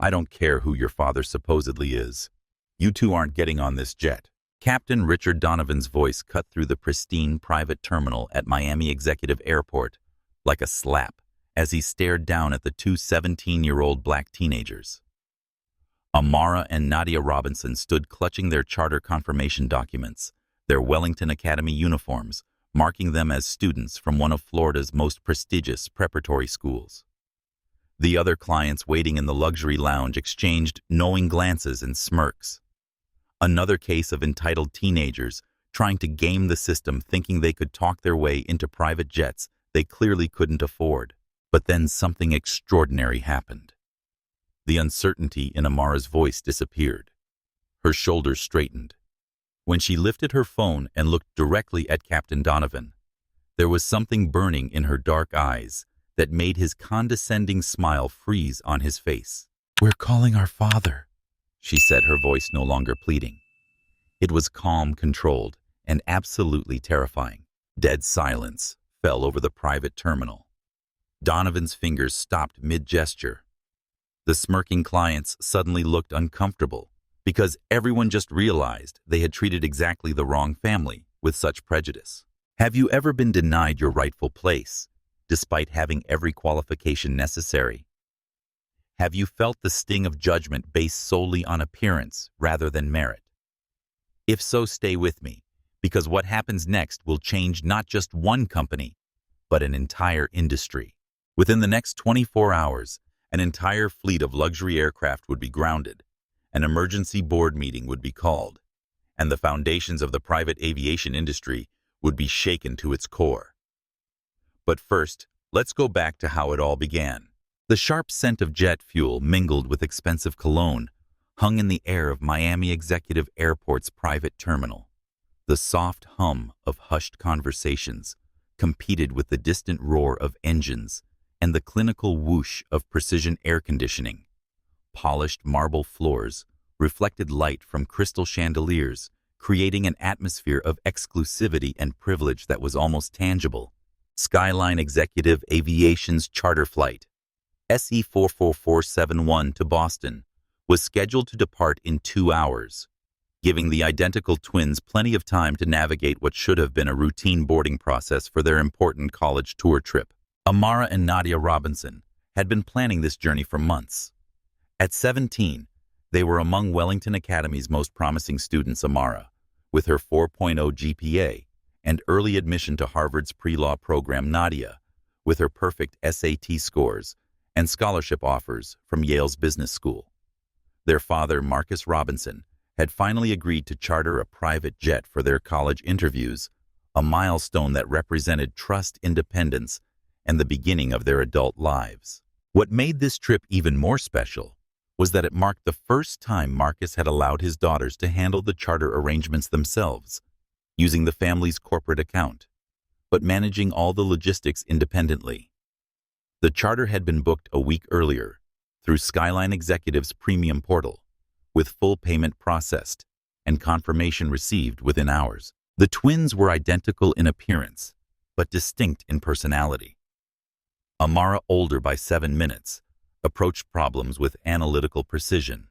I don't care who your father supposedly is. You two aren't getting on this jet. Captain Richard Donovan's voice cut through the pristine private terminal at Miami Executive Airport like a slap as he stared down at the two 17-year-old black teenagers. Amara and Nadia Robinson stood clutching their charter confirmation documents, their Wellington Academy uniforms, marking them as students from one of Florida's most prestigious preparatory schools. The other clients waiting in the luxury lounge exchanged knowing glances and smirks. Another case of entitled teenagers trying to game the system, thinking they could talk their way into private jets they clearly couldn't afford. But then something extraordinary happened. The uncertainty in Amara's voice disappeared. Her shoulders straightened. When she lifted her phone and looked directly at Captain Donovan, there was something burning in her dark eyes that made his condescending smile freeze on his face. "We're calling our father," she said, her voice no longer pleading. It was calm, controlled, and absolutely terrifying. Dead silence fell over the private terminal. Donovan's fingers stopped mid-gesture. The smirking clients suddenly looked uncomfortable because everyone just realized they had treated exactly the wrong family with such prejudice. Have you ever been denied your rightful place, despite having every qualification necessary? Have you felt the sting of judgment based solely on appearance rather than merit? If so, stay with me, because what happens next will change not just one company, but an entire industry. Within the next 24 hours, an entire fleet of luxury aircraft would be grounded, an emergency board meeting would be called, and the foundations of the private aviation industry would be shaken to its core. But first, let's go back to how it all began. The sharp scent of jet fuel mingled with expensive cologne hung in the air of Miami Executive Airport's private terminal. The soft hum of hushed conversations competed with the distant roar of engines and the clinical whoosh of precision air conditioning. Polished marble floors reflected light from crystal chandeliers, creating an atmosphere of exclusivity and privilege that was almost tangible. Skyline Executive Aviation's charter flight, SE 44471 to Boston, was scheduled to depart in 2 hours, giving the identical twins plenty of time to navigate what should have been a routine boarding process for their important college tour trip. Amara and Nadia Robinson had been planning this journey for months. At 17, they were among Wellington Academy's most promising students. Amara, with her 4.0 GPA and early admission to Harvard's pre-law program; Nadia, with her perfect SAT scores and scholarship offers from Yale's business school. Their father, Marcus Robinson, had finally agreed to charter a private jet for their college interviews, a milestone that represented trust, independence, and the beginning of their adult lives. What made this trip even more special was that it marked the first time Marcus had allowed his daughters to handle the charter arrangements themselves, using the family's corporate account, but managing all the logistics independently. The charter had been booked a week earlier through Skyline Executive's premium portal, with full payment processed and confirmation received within hours. The twins were identical in appearance, but distinct in personality. Amara, older by 7 minutes, approached problems with analytical precision.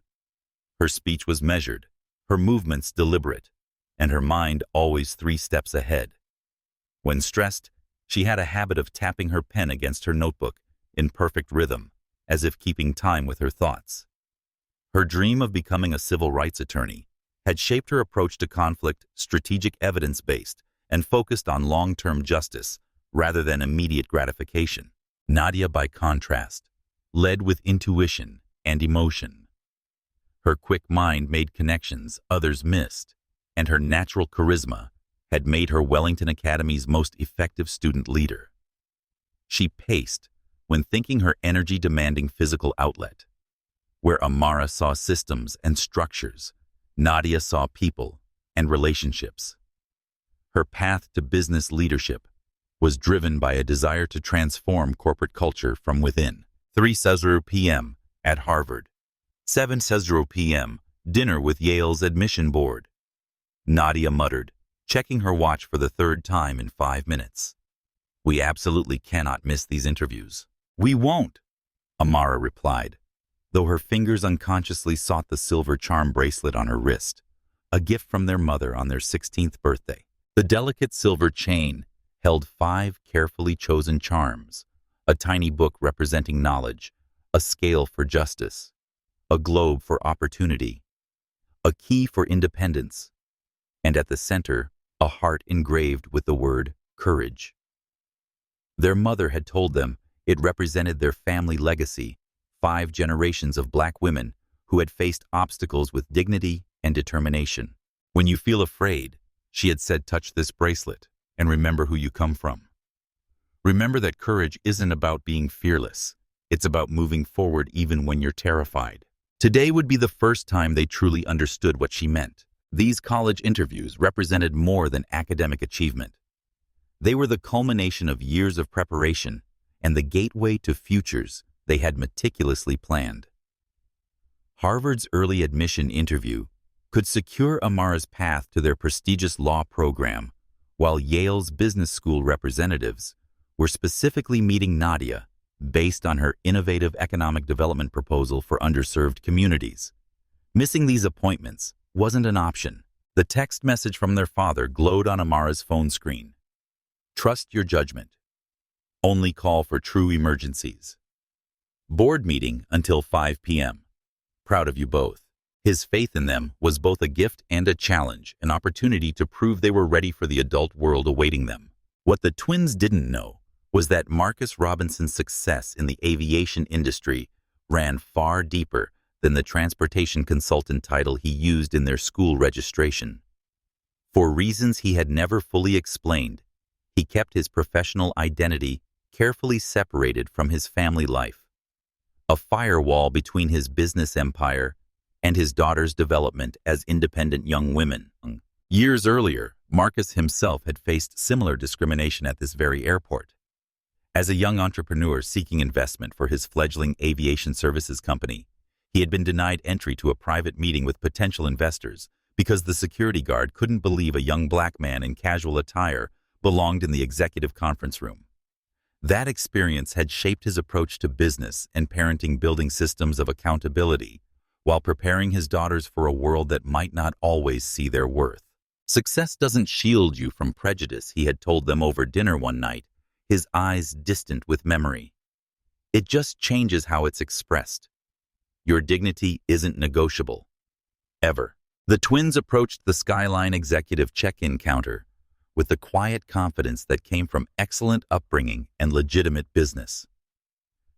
Her speech was measured, her movements deliberate, and her mind always 3 steps ahead. When stressed, she had a habit of tapping her pen against her notebook in perfect rhythm, as if keeping time with her thoughts. Her dream of becoming a civil rights attorney had shaped her approach to conflict, strategic, evidence-based, and focused on long-term justice rather than immediate gratification. Nadia, by contrast, led with intuition and emotion. Her quick mind made connections others missed, and her natural charisma had made her Wellington Academy's most effective student leader. She paced when thinking, her energy-demanding physical outlet. Where Amara saw systems and structures, Nadia saw people and relationships. Her path to business leadership was driven by a desire to transform corporate culture from within. 3:00 p.m. at Harvard. 7:00 p.m. dinner with Yale's admission board. Nadia muttered, checking her watch for the 3rd time in 5 minutes. "We absolutely cannot miss these interviews." "We won't," Amara replied, though her fingers unconsciously sought the silver charm bracelet on her wrist, a gift from their mother on their 16th birthday. The delicate silver chain held 5 carefully chosen charms, a tiny book representing knowledge, a scale for justice, a globe for opportunity, a key for independence, and at the center, a heart engraved with the word courage. Their mother had told them it represented their family legacy, 5 generations of Black women who had faced obstacles with dignity and determination. When you feel afraid, she had said, touch this bracelet and remember who you come from. Remember that courage isn't about being fearless. It's about moving forward even when you're terrified. Today would be the first time they truly understood what she meant. These college interviews represented more than academic achievement. They were the culmination of years of preparation and the gateway to futures they had meticulously planned. Harvard's early admission interview could secure Amara's path to their prestigious law program, while Yale's business school representatives were specifically meeting Nadia based on her innovative economic development proposal for underserved communities. Missing these appointments wasn't an option. The text message from their father glowed on Amara's phone screen. Trust your judgment. Only call for true emergencies. Board meeting until 5 p.m. Proud of you both. His faith in them was both a gift and a challenge, an opportunity to prove they were ready for the adult world awaiting them. What the twins didn't know was that Marcus Robinson's success in the aviation industry ran far deeper than the transportation consultant title he used in their school registration. For reasons he had never fully explained, he kept his professional identity carefully separated from his family life, a firewall between his business empire and his daughter's development as independent young women. Years earlier, Marcus himself had faced similar discrimination at this very airport. As a young entrepreneur seeking investment for his fledgling aviation services company, he had been denied entry to a private meeting with potential investors because the security guard couldn't believe a young Black man in casual attire belonged in the executive conference room. That experience had shaped his approach to business and parenting, building systems of accountability while preparing his daughters for a world that might not always see their worth. Success doesn't shield you from prejudice, he had told them over dinner one night, his eyes distant with memory. It just changes how it's expressed. Your dignity isn't negotiable. Ever. The twins approached the Skyline executive check-in counter with the quiet confidence that came from excellent upbringing and legitimate business.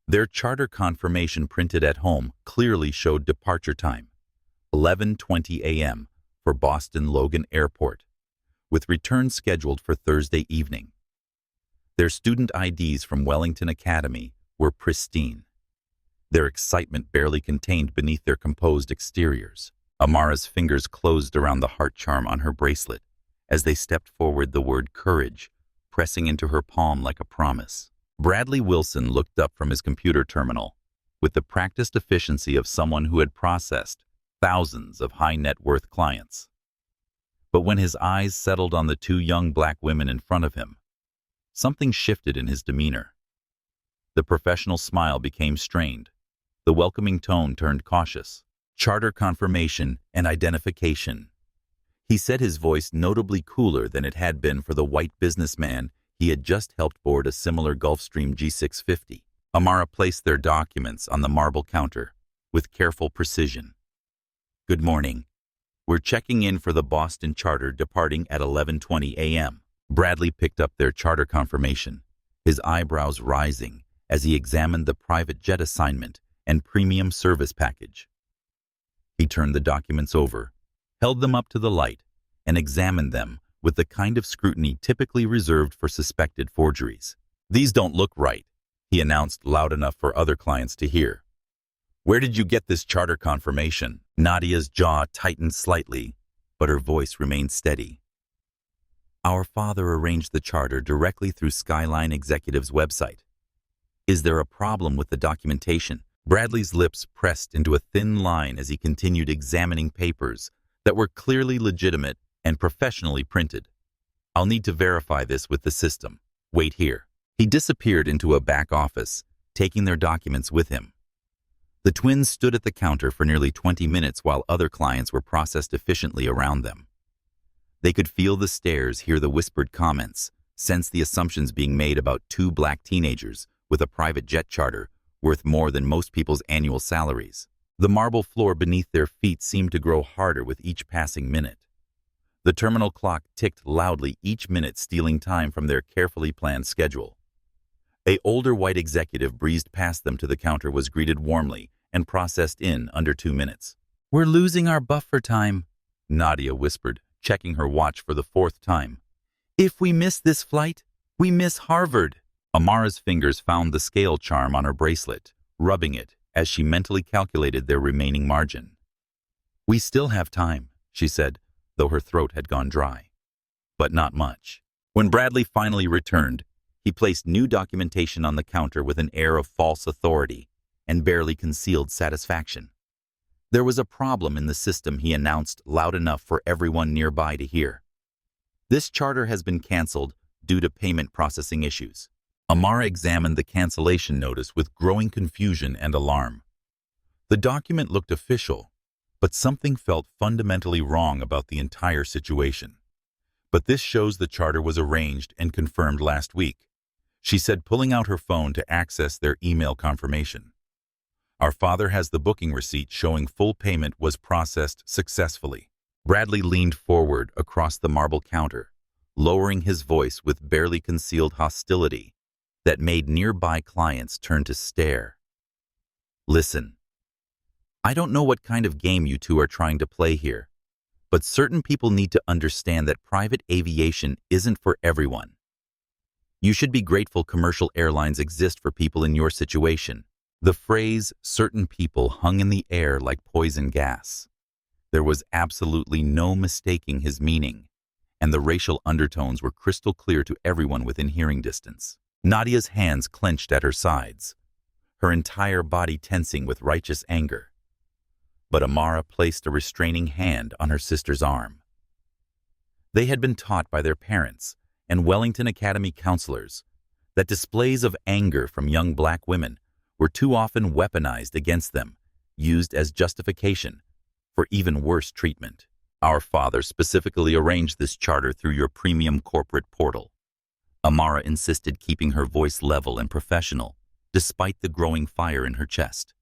Their charter confirmation printed at home clearly showed departure time, 11:20 a.m. for Boston Logan Airport, with return scheduled for Thursday evening. Their student IDs from Wellington Academy were pristine, their excitement barely contained beneath their composed exteriors. Amara's fingers closed around the heart charm on her bracelet as they stepped forward, the word courage pressing into her palm like a promise. Bradley Wilson looked up from his computer terminal with the practiced efficiency of someone who had processed thousands of high-net-worth clients. But when his eyes settled on the 2 young Black women in front of him, something shifted in his demeanor. The professional smile became strained. The welcoming tone turned cautious. Charter confirmation and identification. He said, his voice notably cooler than it had been for the white businessman he had just helped board a similar Gulfstream G650. Amara placed their documents on the marble counter with careful precision. Good morning. We're checking in for the Boston charter departing at 11:20 a.m. Bradley picked up their charter confirmation, his eyebrows rising as he examined the private jet assignment and premium service package. He turned the documents over, held them up to the light, and examined them with the kind of scrutiny typically reserved for suspected forgeries. These don't look right, he announced loud enough for other clients to hear. Where did you get this charter confirmation? Nadia's jaw tightened slightly, but her voice remained steady. Our father arranged the charter directly through Skyline Executive's website. Is there a problem with the documentation? Bradley's lips pressed into a thin line as he continued examining papers that were clearly legitimate and professionally printed. I'll need to verify this with the system. Wait here. He disappeared into a back office, taking their documents with him. The twins stood at the counter for nearly 20 minutes while other clients were processed efficiently around them. They could feel the stares, hear the whispered comments, sense the assumptions being made about two black teenagers with a private jet charter worth more than most people's annual salaries. The marble floor beneath their feet seemed to grow harder with each passing minute. The terminal clock ticked loudly each minute, stealing time from their carefully planned schedule. An older white executive breezed past them to the counter, was greeted warmly, and processed in under 2 minutes. "We're losing our buffer time," Nadia whispered, checking her watch for the 4th time. "If we miss this flight, we miss Harvard." Amara's fingers found the scale charm on her bracelet, rubbing it as she mentally calculated their remaining margin. "We still have time," she said, though her throat had gone dry. But not much. When Bradley finally returned, he placed new documentation on the counter with an air of false authority and barely concealed satisfaction. There was a problem in the system, he announced loud enough for everyone nearby to hear. "This charter has been canceled due to payment processing issues." Amara examined the cancellation notice with growing confusion and alarm. The document looked official, but something felt fundamentally wrong about the entire situation. "But this shows the charter was arranged and confirmed last week," she said, pulling out her phone to access their email confirmation. "Our father has the booking receipt showing full payment was processed successfully." Bradley leaned forward across the marble counter, lowering his voice with barely concealed hostility that made nearby clients turn to stare. "Listen, I don't know what kind of game you two are trying to play here, but certain people need to understand that private aviation isn't for everyone. You should be grateful commercial airlines exist for people in your situation." The phrase "certain people" hung in the air like poison gas. There was absolutely no mistaking his meaning, and the racial undertones were crystal clear to everyone within hearing distance. Nadia's hands clenched at her sides, her entire body tensing with righteous anger. But Amara placed a restraining hand on her sister's arm. They had been taught by their parents and Wellington Academy counselors that displays of anger from young black women were too often weaponized against them, used as justification for even worse treatment. "Our father specifically arranged this charter through your premium corporate portal," Amara insisted, keeping her voice level and professional, despite the growing fire in her chest.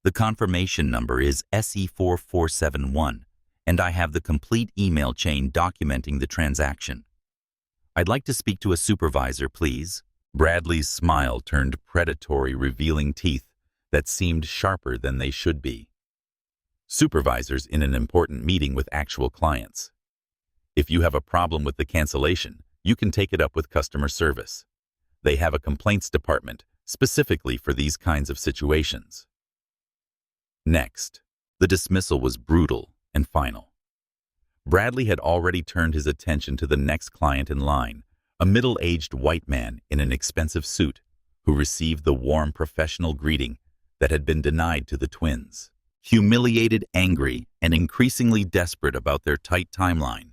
"The confirmation number is SE4471, and I have the complete email chain documenting the transaction. I'd like to speak to a supervisor, please." Bradley's smile turned predatory, revealing teeth that seemed sharper than they should be. "Supervisors in an important meeting with actual clients. If you have a problem with the cancellation, you can take it up with customer service. They have a complaints department specifically for these kinds of situations." Next, the dismissal was brutal and final. Bradley had already turned his attention to the next client in line, a middle-aged white man in an expensive suit who received the warm professional greeting that had been denied to the twins. Humiliated, angry, and increasingly desperate about their tight timeline,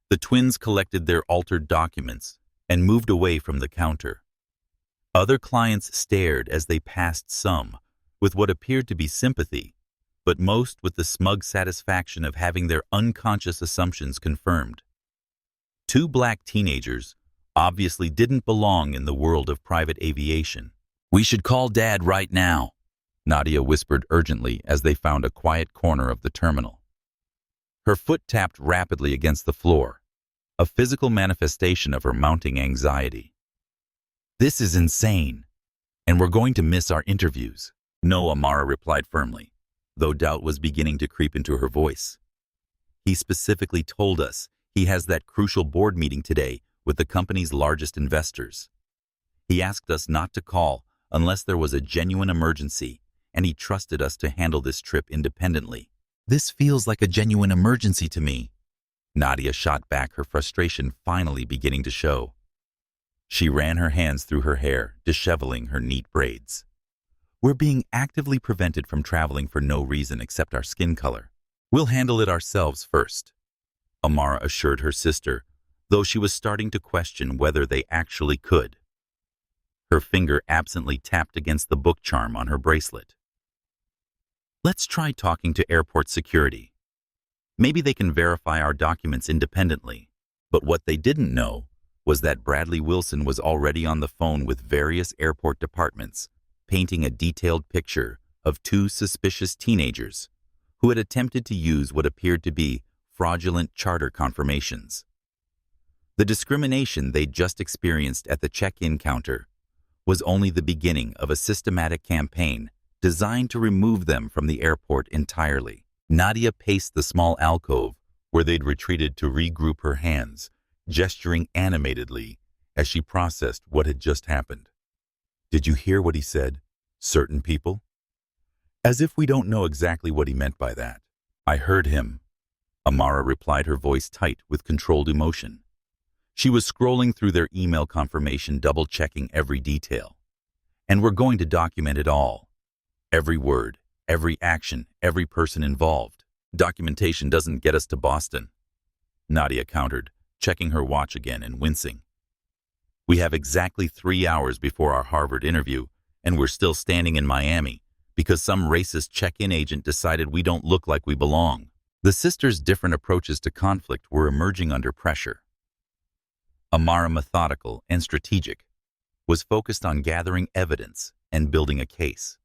the twins collected their altered documents and moved away from the counter. Other clients stared as they passed, some with what appeared to be sympathy, but most with the smug satisfaction of having their unconscious assumptions confirmed. Two black teenagers obviously didn't belong in the world of private aviation. "We should call Dad right now," Nadia whispered urgently as they found a quiet corner of the terminal. Her foot tapped rapidly against the floor, a physical manifestation of her mounting anxiety. "This is insane, and we're going to miss our interviews." "No," Amara replied firmly, though doubt was beginning to creep into her voice. "He specifically told us he has that crucial board meeting today with the company's largest investors. He asked us not to call unless there was a genuine emergency, and he trusted us to handle this trip independently." "This feels like a genuine emergency to me." Nadia shot back, her frustration finally beginning to show. She ran her hands through her hair, disheveling her neat braids. "We're being actively prevented from traveling for no reason except our skin color. We'll handle it ourselves first," Amara assured her sister, though she was starting to question whether they actually could. Her finger absently tapped against the book charm on her bracelet. Let's try talking to airport security. Maybe they can verify our documents independently. But what they didn't know was that Bradley Wilson was already on the phone with various airport departments, painting a detailed picture of two suspicious teenagers who had attempted to use what appeared to be fraudulent charter confirmations. The discrimination they'd just experienced at the check-in counter was only the beginning of a systematic campaign designed to remove them from the airport entirely. Nadia paced the small alcove where they'd retreated to regroup her hands, gesturing animatedly as she processed what had just happened. "Did you hear what he said? Certain people?" "As if we don't know exactly what he meant by that." "I heard him," Amara replied, her voice tight with controlled emotion. She was scrolling through their email confirmation, double-checking every detail. "And we're going to document it all. Every word, every action, every person involved. Documentation doesn't get us to Boston," Nadia countered, checking her watch again and wincing. "We have exactly 3 hours before our Harvard interview, and we're still standing in Miami because some racist check-in agent decided we don't look like we belong." The sisters' different approaches to conflict were emerging under pressure. Amara, methodical and strategic, was focused on gathering evidence and building a case.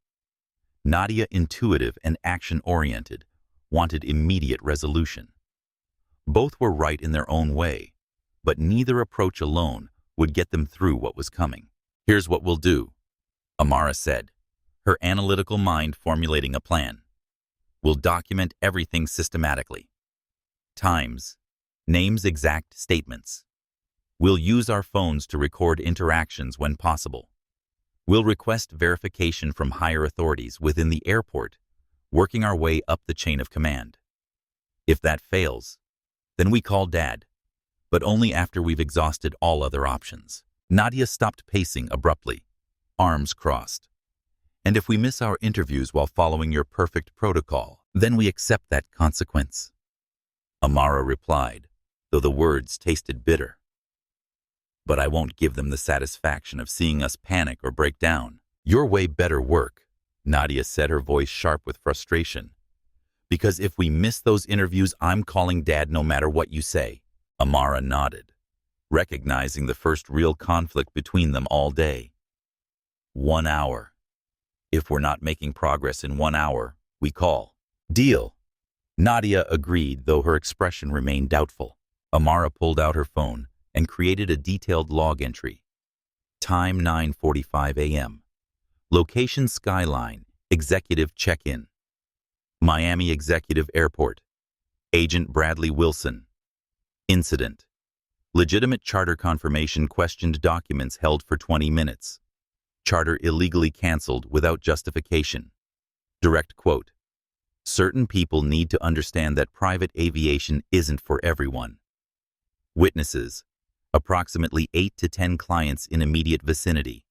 Nadia, intuitive and action-oriented, wanted immediate resolution. Both were right in their own way, but neither approach alone would get them through what was coming. "Here's what we'll do," Amara said, her analytical mind formulating a plan. "We'll document everything systematically. Times, names, exact statements. We'll use our phones to record interactions when possible. We'll request verification from higher authorities within the airport, working our way up the chain of command. If that fails, then we call Dad, but only after we've exhausted all other options." Nadia stopped pacing abruptly, arms crossed. "And if we miss our interviews while following your perfect protocol, then we accept that consequence," Amara replied, though the words tasted bitter. "But I won't give them the satisfaction of seeing us panic or break down. Your way better work," Nadia said, her voice sharp with frustration. "Because if we miss those interviews, I'm calling Dad no matter what you say." Amara nodded, recognizing the first real conflict between them all day. 1 hour. "If we're not making progress in 1 hour, we call." "Deal." Nadia agreed, though her expression remained doubtful. Amara pulled out her phone and created a detailed log entry. Time 9:45 a.m. Location Skyline, executive check-in. Miami Executive Airport. Agent Bradley Wilson. Incident. Legitimate charter confirmation questioned documents held for 20 minutes. Charter illegally canceled without justification. Direct quote. "Certain people need to understand that private aviation isn't for everyone." Witnesses. Approximately 8 to 10 clients in immediate vicinity.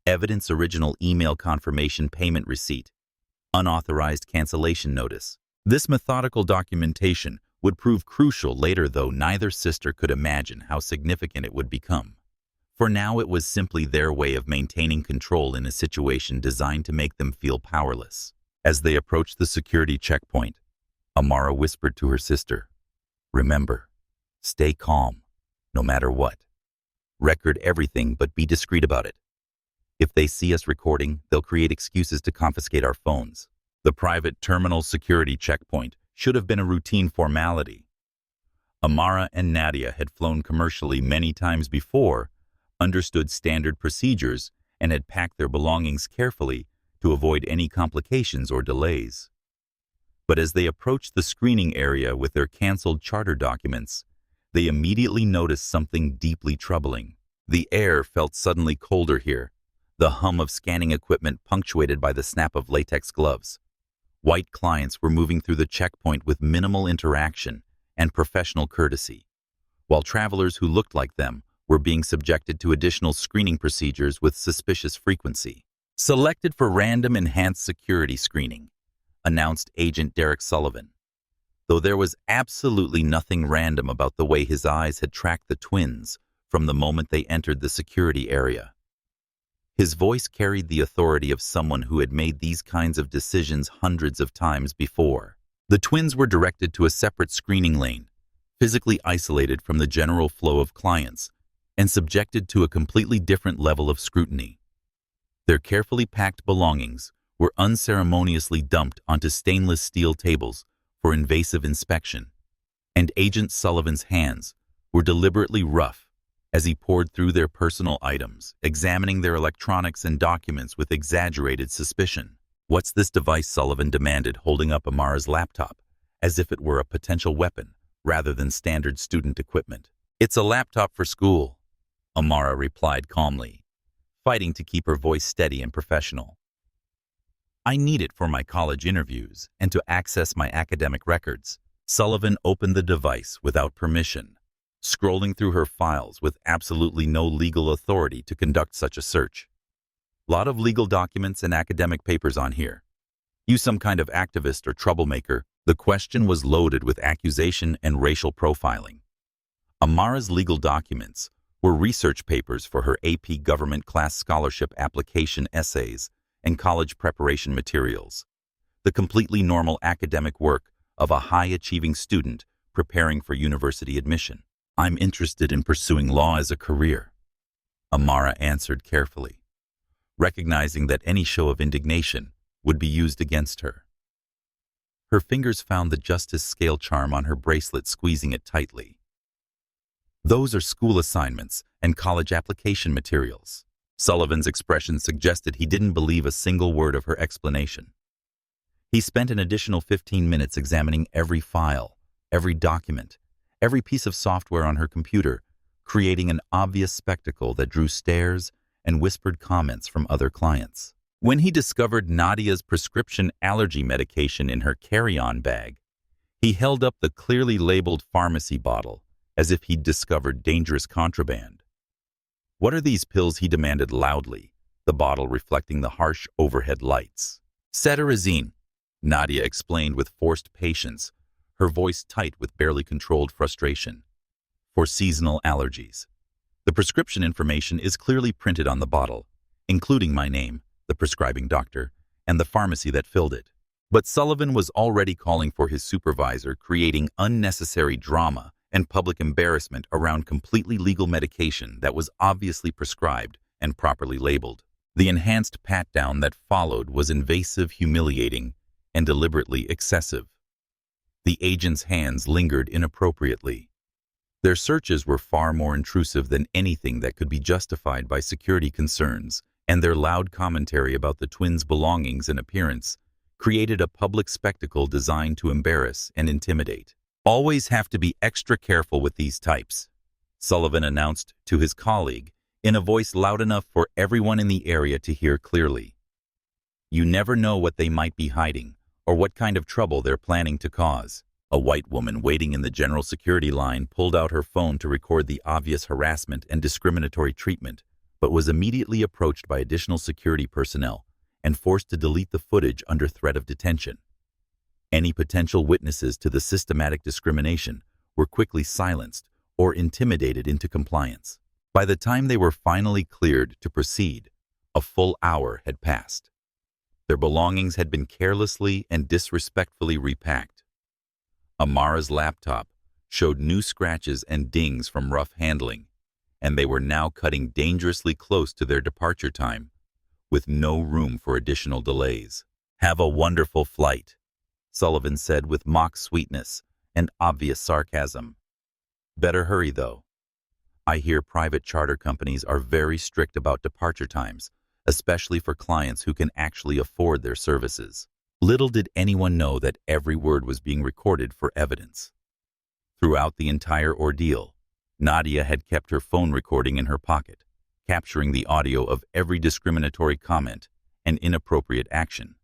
Evidence: original email confirmation payment receipt. Unauthorized cancellation notice. This methodical documentation would prove crucial later, though neither sister could imagine how significant it would become. For now, it was simply their way of maintaining control in a situation designed to make them feel powerless. As they approached the security checkpoint, Amara whispered to her sister, "Remember, stay calm, no matter what. Record everything, but be discreet about it. If they see us recording, they'll create excuses to confiscate our phones." The private terminal security checkpoint should have been a routine formality. Amara and Nadia had flown commercially many times before, understood standard procedures, and had packed their belongings carefully to avoid any complications or delays. But as they approached the screening area with their canceled charter documents, they immediately noticed something deeply troubling. The air felt suddenly colder here, the hum of scanning equipment punctuated by the snap of latex gloves. White clients were moving through the checkpoint with minimal interaction and professional courtesy, while travelers who looked like them were being subjected to additional screening procedures with suspicious frequency. "Selected for random enhanced security screening," announced Agent Derek Sullivan, though there was absolutely nothing random about the way his eyes had tracked the twins from the moment they entered the security area. His voice carried the authority of someone who had made these kinds of decisions hundreds of times before. The twins were directed to a separate screening lane, physically isolated from the general flow of clients, and subjected to a completely different level of scrutiny. Their carefully packed belongings were unceremoniously dumped onto stainless steel tables for invasive inspection, and Agent Sullivan's hands were deliberately rough as he poured through their personal items, examining their electronics and documents with exaggerated suspicion. "What's this device?" Sullivan demanded, holding up Amara's laptop, as if it were a potential weapon rather than standard student equipment. "It's a laptop for school," Amara replied calmly, fighting to keep her voice steady and professional. "I need it for my college interviews and to access my academic records." Sullivan opened the device without permission, scrolling through her files with absolutely no legal authority to conduct such a search. "Lot of legal documents and academic papers on here. You some kind of activist or troublemaker?" The question was loaded with accusation and racial profiling. Amara's legal documents were research papers for her AP Government Class Scholarship application essays and college preparation materials, the completely normal academic work of a high-achieving student preparing for university admission. "I'm interested in pursuing law as a career," Amara answered carefully, recognizing that any show of indignation would be used against her. Her fingers found the justice scale charm on her bracelet, squeezing it tightly. "Those are school assignments and college application materials." Sullivan's expression suggested he didn't believe a single word of her explanation. He spent an additional 15 minutes examining every file, every document, every piece of software on her computer, creating an obvious spectacle that drew stares and whispered comments from other clients. When he discovered Nadia's prescription allergy medication in her carry-on bag, he held up the clearly labeled pharmacy bottle as if he'd discovered dangerous contraband. "What are these pills?" he demanded loudly, the bottle reflecting the harsh overhead lights. "Cetirizine," Nadia explained with forced patience, her voice tight with barely controlled frustration. "For seasonal allergies. The prescription information is clearly printed on the bottle, including my name, the prescribing doctor, and the pharmacy that filled it." But Sullivan was already calling for his supervisor, creating unnecessary drama and public embarrassment around completely legal medication that was obviously prescribed and properly labeled. The enhanced pat-down that followed was invasive, humiliating, and deliberately excessive. The agent's hands lingered inappropriately. Their searches were far more intrusive than anything that could be justified by security concerns, and their loud commentary about the twins' belongings and appearance created a public spectacle designed to embarrass and intimidate. "Always have to be extra careful with these types," Sullivan announced to his colleague in a voice loud enough for everyone in the area to hear clearly. "You never know what they might be hiding or what kind of trouble they're planning to cause." A white woman waiting in the general security line pulled out her phone to record the obvious harassment and discriminatory treatment, but was immediately approached by additional security personnel and forced to delete the footage under threat of detention. Any potential witnesses to the systematic discrimination were quickly silenced or intimidated into compliance. By the time they were finally cleared to proceed, a full hour had passed. Their belongings had been carelessly and disrespectfully repacked. Amara's laptop showed new scratches and dings from rough handling, and they were now cutting dangerously close to their departure time, with no room for additional delays. "Have a wonderful flight," Sullivan said with mock sweetness and obvious sarcasm. "Better hurry, though. I hear private charter companies are very strict about departure times, especially for clients who can actually afford their services." Little did anyone know that every word was being recorded for evidence. Throughout the entire ordeal, Nadia had kept her phone recording in her pocket, capturing the audio of every discriminatory comment and inappropriate action.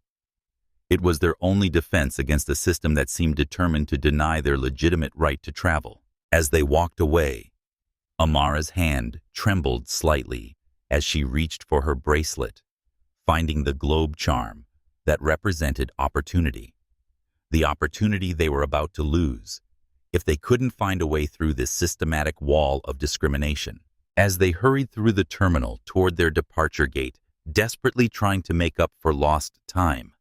It was their only defense against a system that seemed determined to deny their legitimate right to travel. As they walked away, Amara's hand trembled slightly as she reached for her bracelet, finding the globe charm that represented opportunity. The opportunity they were about to lose if they couldn't find a way through this systematic wall of discrimination. As they hurried through the terminal toward their departure gate, desperately trying to make up for lost time,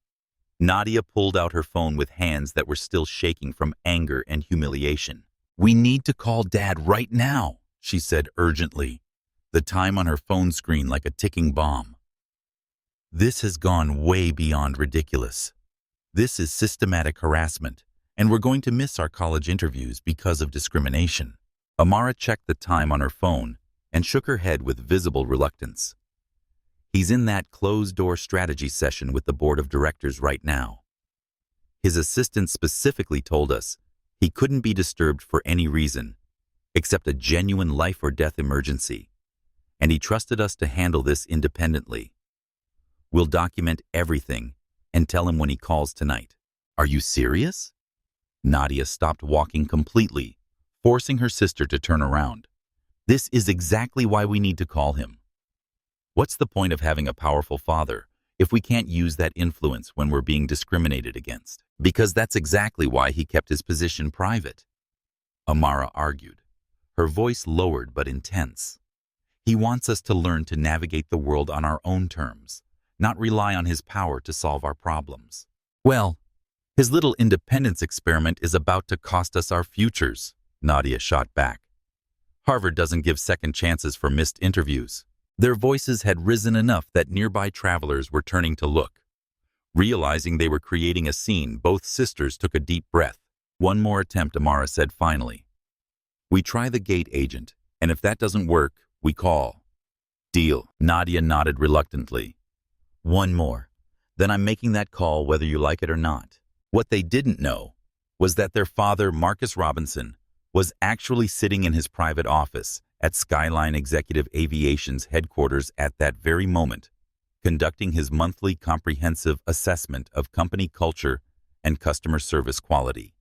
Nadia pulled out her phone with hands that were still shaking from anger and humiliation. "We need to call Dad right now," she said urgently, the time on her phone screen like a ticking bomb. "This has gone way beyond ridiculous. This is systematic harassment, and we're going to miss our college interviews because of discrimination." Amara checked the time on her phone and shook her head with visible reluctance. "He's in that closed-door strategy session with the board of directors right now. His assistant specifically told us he couldn't be disturbed for any reason except a genuine life-or-death emergency, and he trusted us to handle this independently. We'll document everything and tell him when he calls tonight." "Are you serious?" Nadia stopped walking completely, forcing her sister to turn around. "This is exactly why we need to call him. What's the point of having a powerful father if we can't use that influence when we're being discriminated against?" "Because that's exactly why he kept his position private," Amara argued, her voice lowered but intense. "He wants us to learn to navigate the world on our own terms, not rely on his power to solve our problems." "Well, his little independence experiment is about to cost us our futures," Nadia shot back. "Harvard doesn't give second chances for missed interviews." Their voices had risen enough that nearby travelers were turning to look. Realizing they were creating a scene, both sisters took a deep breath. "One more attempt," Amara said finally. "We try the gate agent, and if that doesn't work, we call." "Deal." Nadia nodded reluctantly. "One more. Then I'm making that call whether you like it or not." What they didn't know was that their father, Marcus Robinson, was actually sitting in his private office at Skyline Executive Aviation's headquarters at that very moment, conducting his monthly comprehensive assessment of company culture and customer service quality.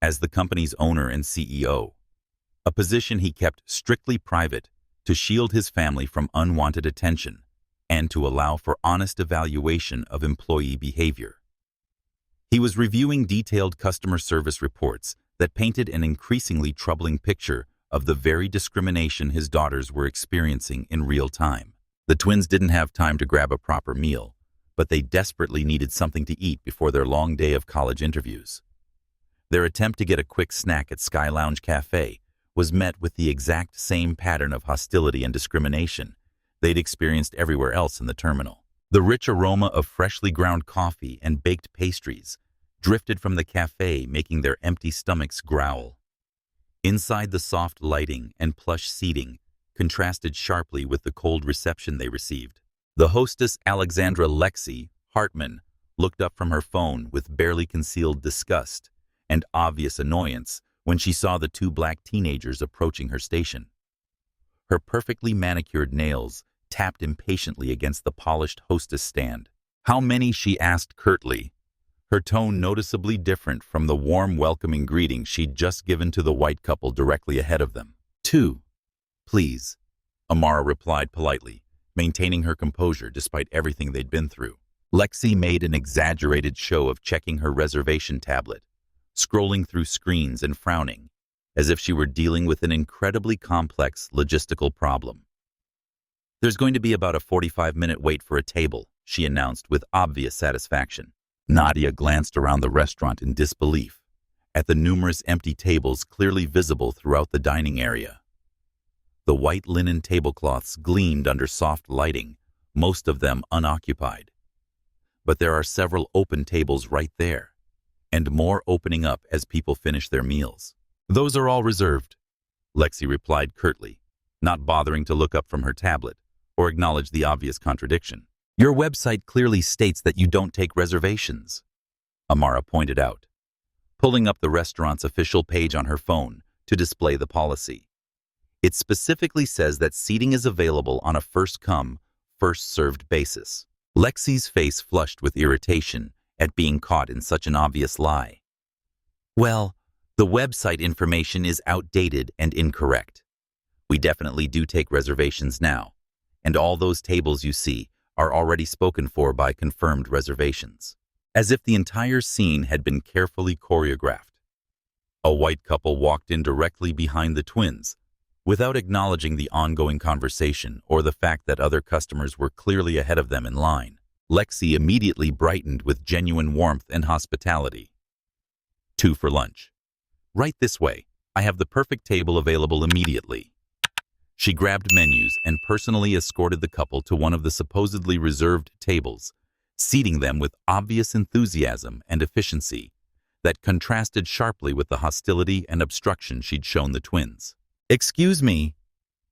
As the company's owner and CEO, a position he kept strictly private to shield his family from unwanted attention and to allow for honest evaluation of employee behavior. He was reviewing detailed customer service reports that painted an increasingly troubling picture of the very discrimination his daughters were experiencing in real time. The twins didn't have time to grab a proper meal, but they desperately needed something to eat before their long day of college interviews. Their attempt to get a quick snack at Sky Lounge Cafe was met with the exact same pattern of hostility and discrimination they'd experienced everywhere else in the terminal. The rich aroma of freshly ground coffee and baked pastries drifted from the cafe, making their empty stomachs growl. Inside, the soft lighting and plush seating contrasted sharply with the cold reception they received. The hostess, Alexandra Lexi Hartman, looked up from her phone with barely concealed disgust and obvious annoyance when she saw the two black teenagers approaching her station. Her perfectly manicured nails tapped impatiently against the polished hostess stand. "How many?" she asked curtly, her tone noticeably different from the warm, welcoming greeting she'd just given to the white couple directly ahead of them. "2, please," Amara replied politely, maintaining her composure despite everything they'd been through. Lexi made an exaggerated show of checking her reservation tablet, scrolling through screens and frowning, as if she were dealing with an incredibly complex logistical problem. "There's going to be about a 45-minute wait for a table," she announced with obvious satisfaction. Nadia glanced around the restaurant in disbelief at the numerous empty tables clearly visible throughout the dining area. The white linen tablecloths gleamed under soft lighting, most of them unoccupied. But there are several open tables right there, and more opening up as people finish their meals. "Those are all reserved," Lexi replied curtly, not bothering to look up from her tablet or acknowledge the obvious contradiction. "Your website clearly states that you don't take reservations," Amara pointed out, pulling up the restaurant's official page on her phone to display the policy. "It specifically says that seating is available on a first-come, first-served basis." Lexi's face flushed with irritation at being caught in such an obvious lie. "Well, the website information is outdated and incorrect. We definitely do take reservations now, and all those tables you see are already spoken for by confirmed reservations." As if the entire scene had been carefully choreographed, a white couple walked in directly behind the twins, Without acknowledging the ongoing conversation or the fact that other customers were clearly ahead of them in line, Lexi immediately brightened with genuine warmth and hospitality. 2 for lunch. Right this way. I have the perfect table available immediately. She grabbed menus and personally escorted the couple to one of the supposedly reserved tables, seating them with obvious enthusiasm and efficiency that contrasted sharply with the hostility and obstruction she'd shown the twins. "Excuse me,"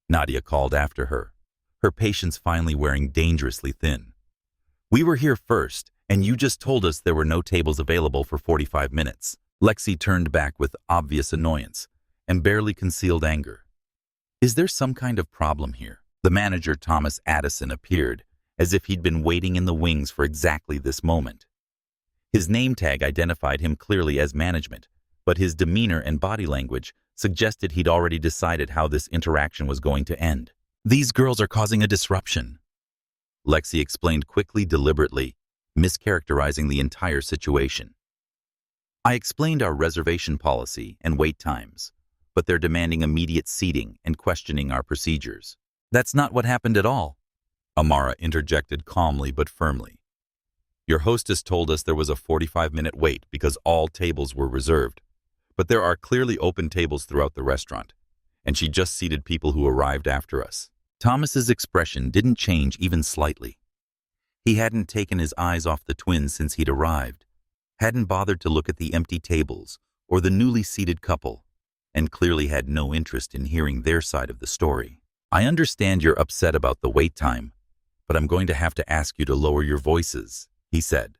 Nadia called after her, her patience finally wearing dangerously thin. "We were here first, and you just told us there were no tables available for 45 minutes. Lexi turned back with obvious annoyance and barely concealed anger. "Is there some kind of problem here?" The manager, Thomas Addison, appeared, as if he'd been waiting in the wings for exactly this moment. His name tag identified him clearly as management, but his demeanor and body language suggested he'd already decided how this interaction was going to end. "These girls are causing a disruption," Lexi explained quickly, deliberately, mischaracterizing the entire situation. "I explained our reservation policy and wait times, but they're demanding immediate seating and questioning our procedures." "That's not what happened at all," Amara interjected calmly but firmly. "Your hostess told us there was a 45-minute wait because all tables were reserved, but there are clearly open tables throughout the restaurant, and she just seated people who arrived after us." Thomas's expression didn't change even slightly. He hadn't taken his eyes off the twins since he'd arrived, hadn't bothered to look at the empty tables or the newly seated couple, and clearly had no interest in hearing their side of the story. "I understand you're upset about the wait time, but I'm going to have to ask you to lower your voices," he said,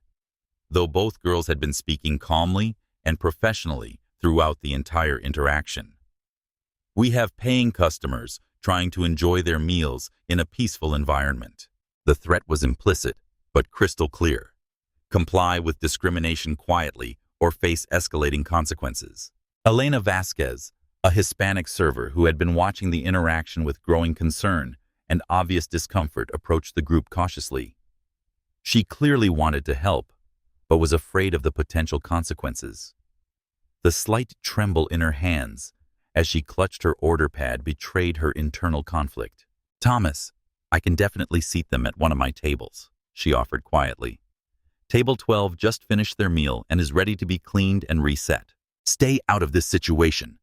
though both girls had been speaking calmly and professionally throughout the entire interaction. "We have paying customers trying to enjoy their meals in a peaceful environment." The threat was implicit, but crystal clear. Comply with discrimination quietly or face escalating consequences. Elena Vasquez, a Hispanic server who had been watching the interaction with growing concern and obvious discomfort, approached the group cautiously. She clearly wanted to help, but was afraid of the potential consequences. The slight tremble in her hands as she clutched her order pad betrayed her internal conflict. "Thomas, I can definitely seat them at one of my tables," she offered quietly. "Table 12 just finished their meal and is ready to be cleaned and reset." "Stay out of this situation,"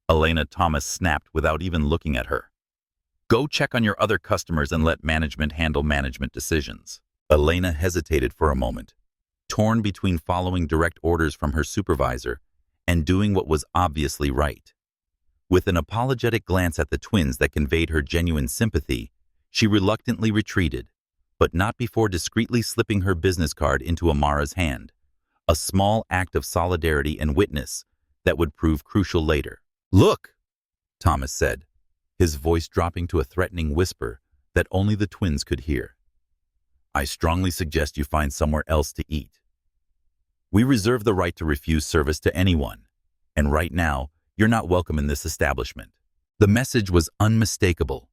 Elena Thomas snapped without even looking at her. "Go check on your other customers and let management handle management decisions." Elena hesitated for a moment, torn between following direct orders from her supervisor and doing what was obviously right. With an apologetic glance at the twins that conveyed her genuine sympathy, she reluctantly retreated, but not before discreetly slipping her business card into Amara's hand, a small act of solidarity and witness that would prove crucial later. "Look," Thomas said, his voice dropping to a threatening whisper that only the twins could hear. "I strongly suggest you find somewhere else to eat. We reserve the right to refuse service to anyone, and right now, you're not welcome in this establishment." The message was unmistakable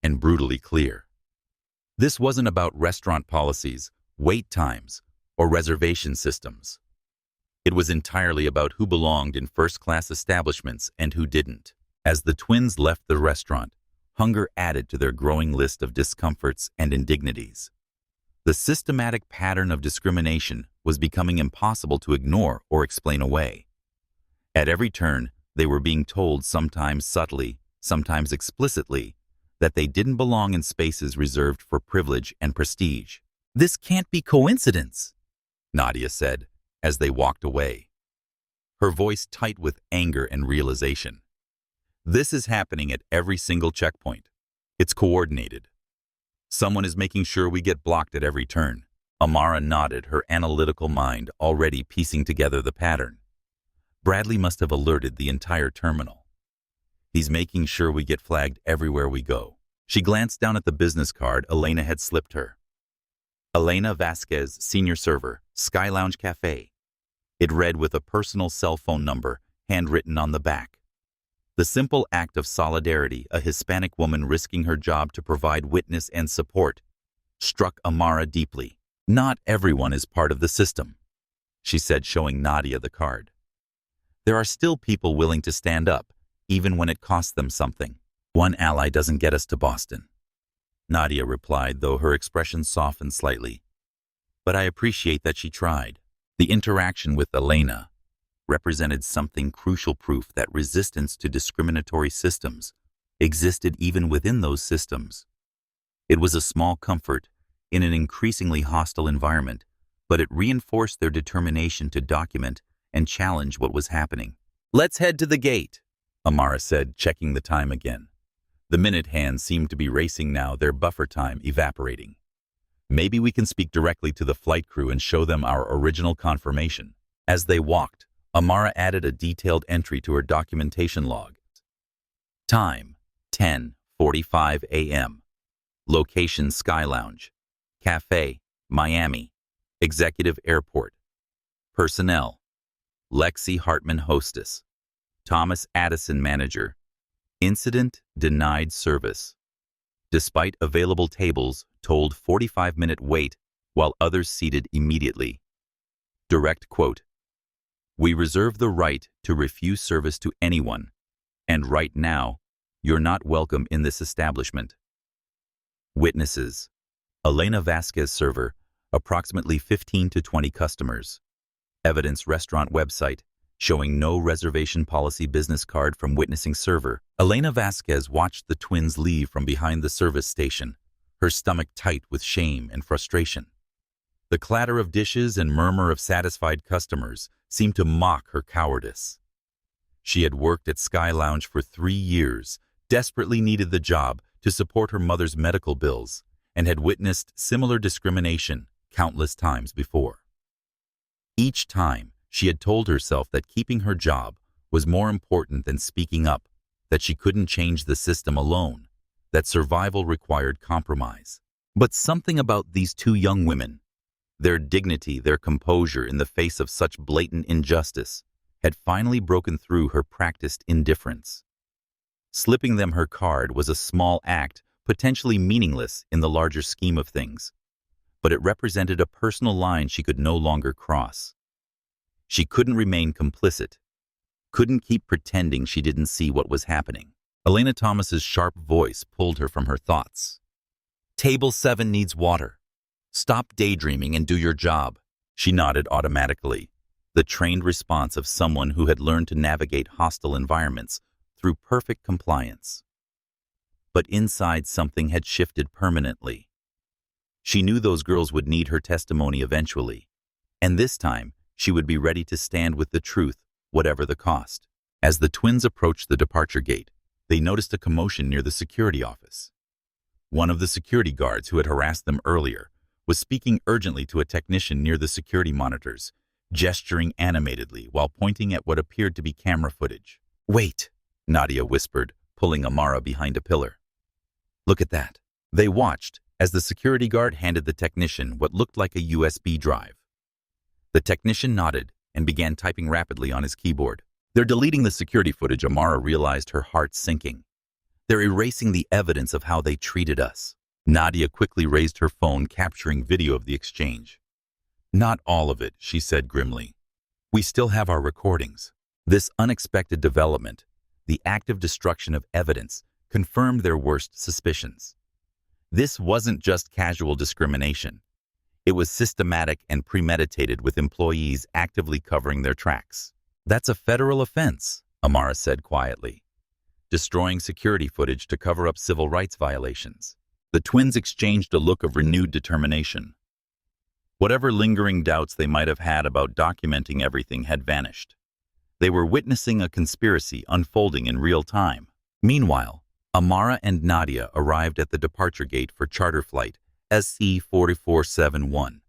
and brutally clear. This wasn't about restaurant policies, wait times, or reservation systems. It was entirely about who belonged in first-class establishments and who didn't. As the twins left the restaurant, hunger added to their growing list of discomforts and indignities. The systematic pattern of discrimination was becoming impossible to ignore or explain away. At every turn, they were being told, sometimes subtly, sometimes explicitly, that they didn't belong in spaces reserved for privilege and prestige. "This can't be coincidence," Nadia said as they walked away, her voice tight with anger and realization. "This is happening at every single checkpoint. It's coordinated. Someone is making sure we get blocked at every turn." Amara nodded, her analytical mind already piecing together the pattern. "Bradley must have alerted the entire terminal. He's making sure we get flagged everywhere we go." She glanced down at the business card Elena had slipped her. "Elena Vasquez, Senior Server, Skyline Cafe." It read with a personal cell phone number handwritten on the back. The simple act of solidarity, a Hispanic woman risking her job to provide witness and support, struck Amara deeply. "Not everyone is part of the system," she said, showing Nadia the card. "There are still people willing to stand up, even when it costs them something." One ally doesn't get us to Boston, Nadia replied, though her expression softened slightly. But I appreciate that she tried. The interaction with Elena represented something crucial, proof that resistance to discriminatory systems existed even within those systems. It was a small comfort in an increasingly hostile environment, but it reinforced their determination to document and challenge what was happening. Let's head to the gate, Amara said, checking the time again. The minute hands seemed to be racing now, their buffer time evaporating. Maybe we can speak directly to the flight crew and show them our original confirmation. As they walked, Amara added a detailed entry to her documentation log. Time, 10:45 a.m. Location, Skyline. Cafe, Miami. Executive Airport. Personnel, Lexi Hartman, hostess. Thomas Addison, manager. Incident, denied service. Despite available tables, told 45-minute wait while others seated immediately. Direct quote, "We reserve the right to refuse service to anyone, and right now, you're not welcome in this establishment." Witnesses, Elena Vasquez, server, approximately 15 to 20 customers. Evidence, restaurant website, showing no reservation policy, business card from witnessing server. Elena Vasquez watched the twins leave from behind the service station, her stomach tight with shame and frustration. The clatter of dishes and murmur of satisfied customers seemed to mock her cowardice. She had worked at Skyline for 3 years, desperately needed the job to support her mother's medical bills, and had witnessed similar discrimination countless times before. Each time, she had told herself that keeping her job was more important than speaking up, that she couldn't change the system alone, that survival required compromise. But something about these two young women, their dignity, their composure in the face of such blatant injustice, had finally broken through her practiced indifference. Slipping them her card was a small act, potentially meaningless in the larger scheme of things, but it represented a personal line she could no longer cross. She couldn't remain complicit, couldn't keep pretending she didn't see what was happening. Elena Thomas's sharp voice pulled her from her thoughts. "Table 7 needs water. Stop daydreaming and do your job." She nodded automatically, the trained response of someone who had learned to navigate hostile environments through perfect compliance. But inside, something had shifted permanently. She knew those girls would need her testimony eventually, and this time she would be ready to stand with the truth, whatever the cost. As the twins approached the departure gate, they noticed a commotion near the security office. One of the security guards who had harassed them earlier was speaking urgently to a technician near the security monitors, gesturing animatedly while pointing at what appeared to be camera footage. "Wait," Nadia whispered, pulling Amara behind a pillar. "Look at that." They watched as the security guard handed the technician what looked like a USB drive. The technician nodded and began typing rapidly on his keyboard. "They're deleting the security footage," Amara realized, her heart sinking. "They're erasing the evidence of how they treated us." Nadia quickly raised her phone, capturing video of the exchange. "Not all of it," she said grimly. "We still have our recordings." This unexpected development, the active destruction of evidence, confirmed their worst suspicions. This wasn't just casual discrimination. It was systematic and premeditated, with employees actively covering their tracks. "That's a federal offense," Amara said quietly. "Destroying security footage to cover up civil rights violations." The twins exchanged a look of renewed determination. Whatever lingering doubts they might have had about documenting everything had vanished. They were witnessing a conspiracy unfolding in real time. Meanwhile, Amara and Nadia arrived at the departure gate for charter flight SC-4471,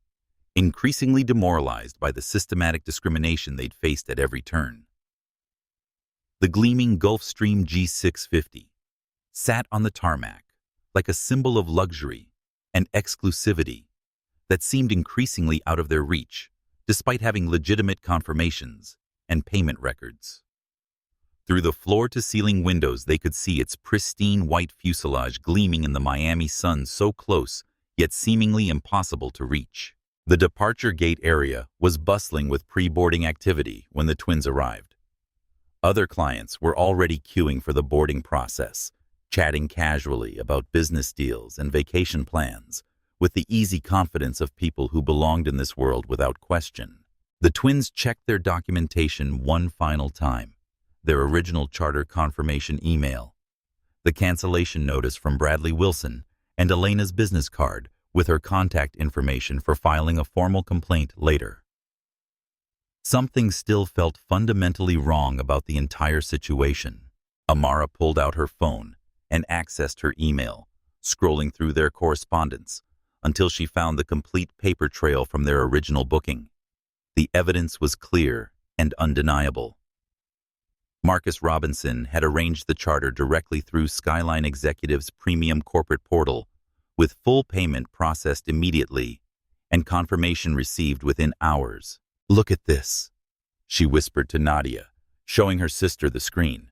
increasingly demoralized by the systematic discrimination they'd faced at every turn. The gleaming Gulfstream G650 sat on the tarmac like a symbol of luxury and exclusivity that seemed increasingly out of their reach, despite having legitimate confirmations and payment records. Through the floor-to-ceiling windows, they could see its pristine white fuselage gleaming in the Miami sun, so close, yet seemingly impossible to reach. The departure gate area was bustling with pre-boarding activity when the twins arrived. Other clients were already queuing for the boarding process, chatting casually about business deals and vacation plans, with the easy confidence of people who belonged in this world without question. The twins checked their documentation one final time, their original charter confirmation email, the cancellation notice from Bradley Wilson, and Elena's business card with her contact information for filing a formal complaint later. Something still felt fundamentally wrong about the entire situation. Amara pulled out her phone and accessed her email, scrolling through their correspondence until she found the complete paper trail from their original booking. The evidence was clear and undeniable. Marcus Robinson had arranged the charter directly through Skyline Executive's premium corporate portal, with full payment processed immediately and confirmation received within hours. "Look at this," she whispered to Nadia, showing her sister the screen.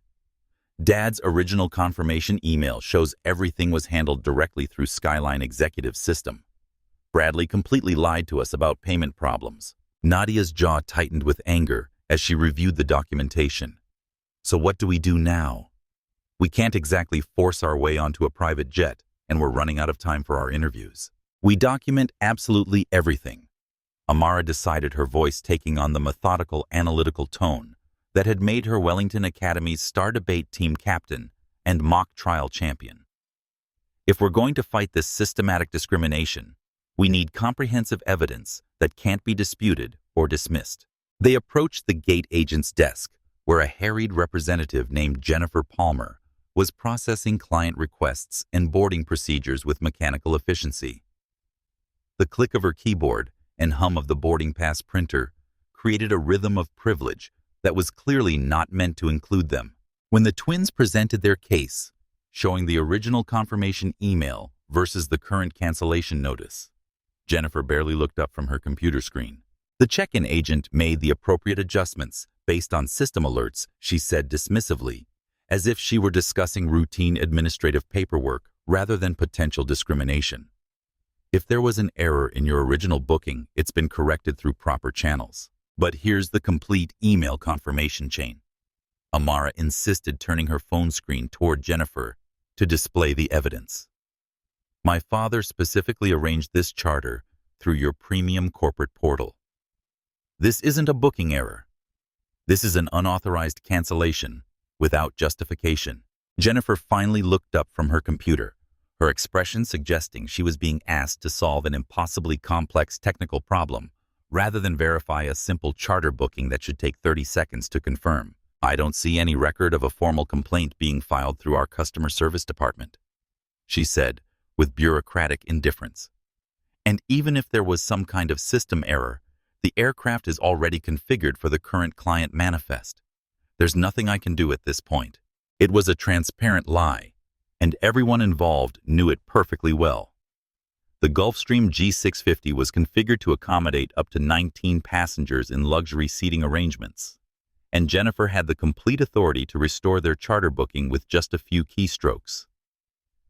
"Dad's original confirmation email shows everything was handled directly through Skyline Executive's system. Bradley completely lied to us about payment problems." Nadia's jaw tightened with anger as she reviewed the documentation. "So what do we do now? We can't exactly force our way onto a private jet, and we're running out of time for our interviews. We document absolutely everything." Amara decided, her voice taking on the methodical, analytical tone that had made her Wellington Academy's star debate team captain and mock trial champion. "If we're going to fight this systematic discrimination, we need comprehensive evidence that can't be disputed or dismissed." They approached the gate agent's desk, where a harried representative named Jennifer Palmer was processing client requests and boarding procedures with mechanical efficiency. The click of her keyboard and hum of the boarding pass printer created a rhythm of privilege that was clearly not meant to include them. When the twins presented their case, showing the original confirmation email versus the current cancellation notice, Jennifer barely looked up from her computer screen. The check-in agent made the appropriate adjustments based on system alerts, she said dismissively, as if she were discussing routine administrative paperwork rather than potential discrimination. "If there was an error in your original booking, it's been corrected through proper channels. But here's the complete email confirmation chain." Amara insisted, turning her phone screen toward Jennifer to display the evidence. "My father specifically arranged this charter through your premium corporate portal. This isn't a booking error. This is an unauthorized cancellation without justification." Jennifer finally looked up from her computer, her expression suggesting she was being asked to solve an impossibly complex technical problem rather than verify a simple charter booking that should take 30 seconds to confirm. "I don't see any record of a formal complaint being filed through our customer service department," she said with bureaucratic indifference. "And even if there was some kind of system error, the aircraft is already configured for the current client manifest. There's nothing I can do at this point." It was a transparent lie, and everyone involved knew it perfectly well. The Gulfstream G650 was configured to accommodate up to 19 passengers in luxury seating arrangements, and Jennifer had the complete authority to restore their charter booking with just a few keystrokes.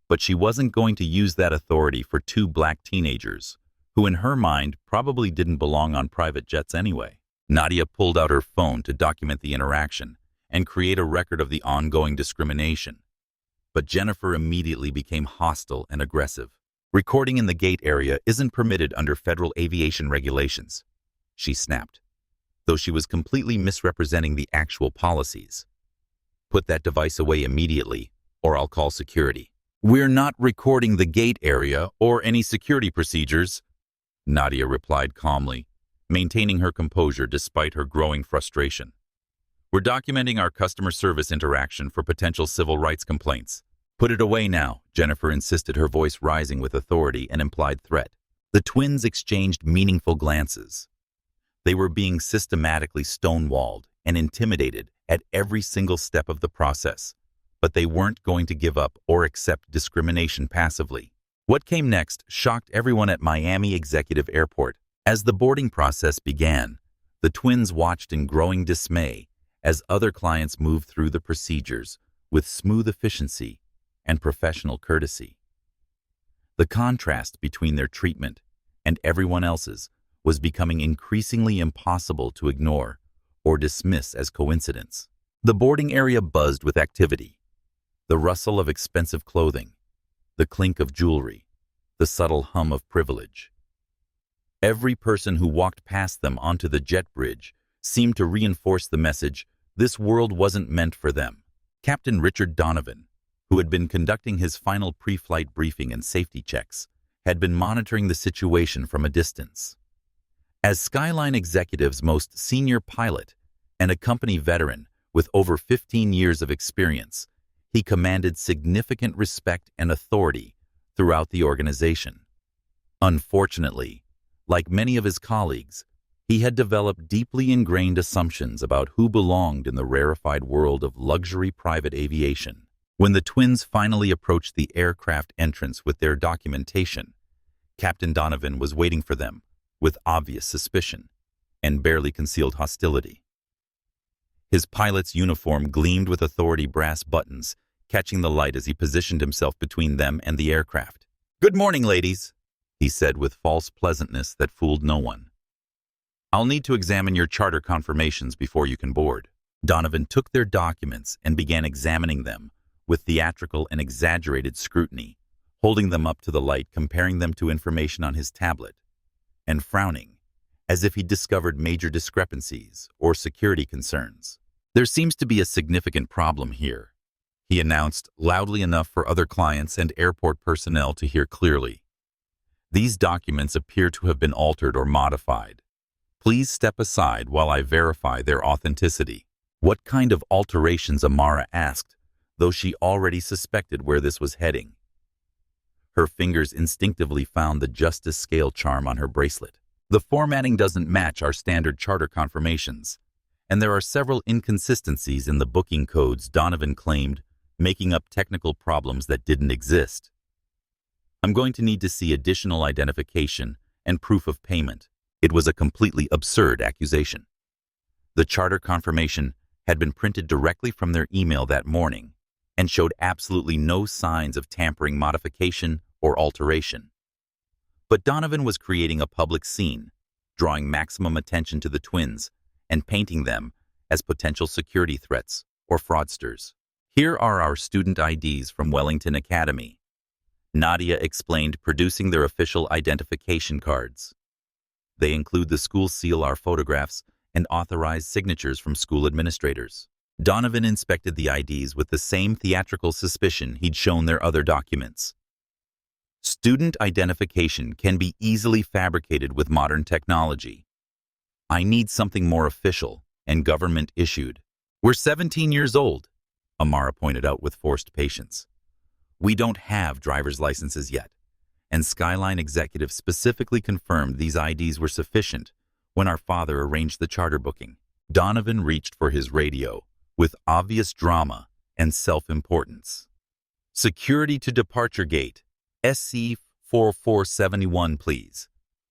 But she wasn't going to use that authority for two black teenagers, who in her mind probably didn't belong on private jets anyway. Nadia pulled out her phone to document the interaction and create a record of the ongoing discrimination. But Jennifer immediately became hostile and aggressive. "Recording in the gate area isn't permitted under federal aviation regulations," she snapped, though she was completely misrepresenting the actual policies. "Put that device away immediately, or I'll call security." "We're not recording the gate area or any security procedures," Nadia replied calmly, maintaining her composure despite her growing frustration. "We're documenting our customer service interaction for potential civil rights complaints." "Put it away now," Jennifer insisted, her voice rising with authority and implied threat. The twins exchanged meaningful glances. They were being systematically stonewalled and intimidated at every single step of the process, but they weren't going to give up or accept discrimination passively. What came next shocked everyone at Miami Executive Airport. As the boarding process began, the twins watched in growing dismay as other clients moved through the procedures with smooth efficiency and professional courtesy. The contrast between their treatment and everyone else's was becoming increasingly impossible to ignore or dismiss as coincidence. The boarding area buzzed with activity. The rustle of expensive clothing, the clink of jewelry, the subtle hum of privilege. Every person who walked past them onto the jet bridge seemed to reinforce the message this world wasn't meant for them. Captain Richard Donovan, who had been conducting his final pre-flight briefing and safety checks, had been monitoring the situation from a distance. As Skyline Executive's most senior pilot and a company veteran with over 15 years of experience, he commanded significant respect and authority throughout the organization. Unfortunately, like many of his colleagues, he had developed deeply ingrained assumptions about who belonged in the rarefied world of luxury private aviation. When the twins finally approached the aircraft entrance with their documentation, Captain Donovan was waiting for them with obvious suspicion and barely concealed hostility. His pilot's uniform gleamed with authority brass buttons, catching the light as he positioned himself between them and the aircraft. "Good morning, ladies," he said with false pleasantness that fooled no one. "I'll need to examine your charter confirmations before you can board." Donovan took their documents and began examining them with theatrical and exaggerated scrutiny, holding them up to the light, comparing them to information on his tablet, and frowning, as if he'd discovered major discrepancies or security concerns. "There seems to be a significant problem here," he announced loudly enough for other clients and airport personnel to hear clearly. "These documents appear to have been altered or modified. Please step aside while I verify their authenticity." What kind of alterations, Amara asked, though she already suspected where this was heading. Her fingers instinctively found the justice scale charm on her bracelet. "The formatting doesn't match our standard charter confirmations, and there are several inconsistencies in the booking codes," Donovan claimed, making up technical problems that didn't exist. "I'm going to need to see additional identification and proof of payment." It was a completely absurd accusation. The charter confirmation had been printed directly from their email that morning and showed absolutely no signs of tampering, modification, or alteration. But Donovan was creating a public scene, drawing maximum attention to the twins and painting them as potential security threats or fraudsters. "Here are our student IDs from Wellington Academy," Nadia explained, producing their official identification cards. "They include the school seal, our photographs, and authorized signatures from school administrators." Donovan inspected the IDs with the same theatrical suspicion he'd shown their other documents. "Student identification can be easily fabricated with modern technology. I need something more official and government-issued." "We're 17 years old," Amara pointed out with forced patience. "We don't have driver's licenses yet, and Skyline Executive specifically confirmed these IDs were sufficient when our father arranged the charter booking." Donovan reached for his radio with obvious drama and self-importance. "Security to departure gate, SC4471, please.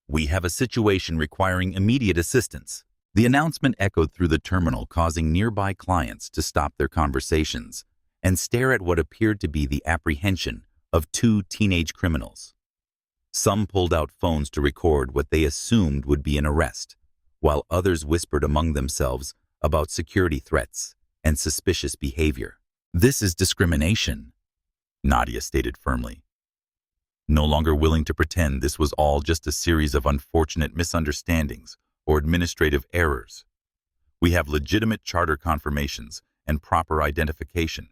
We have a situation requiring immediate assistance." The announcement echoed through the terminal, causing nearby clients to stop their conversations and stare at what appeared to be the apprehension of two teenage criminals. Some pulled out phones to record what they assumed would be an arrest, while others whispered among themselves about security threats and suspicious behavior. "This is discrimination," Nadia stated firmly, no longer willing to pretend this was all just a series of unfortunate misunderstandings or administrative errors. "We have legitimate charter confirmations and proper identification.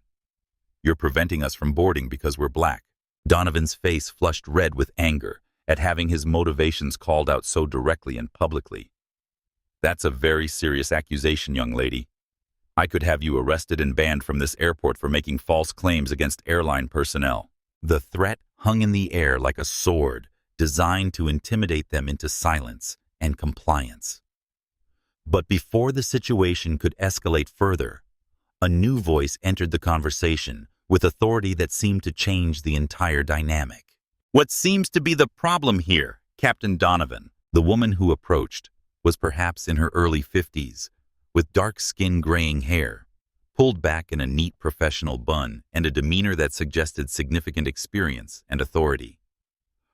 You're preventing us from boarding because we're black." Donovan's face flushed red with anger at having his motivations called out so directly and publicly. "That's a very serious accusation, young lady. I could have you arrested and banned from this airport for making false claims against airline personnel." The threat hung in the air like a sword, designed to intimidate them into silence and compliance. But before the situation could escalate further, a new voice entered the conversation with authority that seemed to change the entire dynamic. "What seems to be the problem here, Captain Donovan?" The woman who approached was perhaps in her early 50s, with dark skin, graying hair, pulled back in a neat professional bun, and a demeanor that suggested significant experience and authority.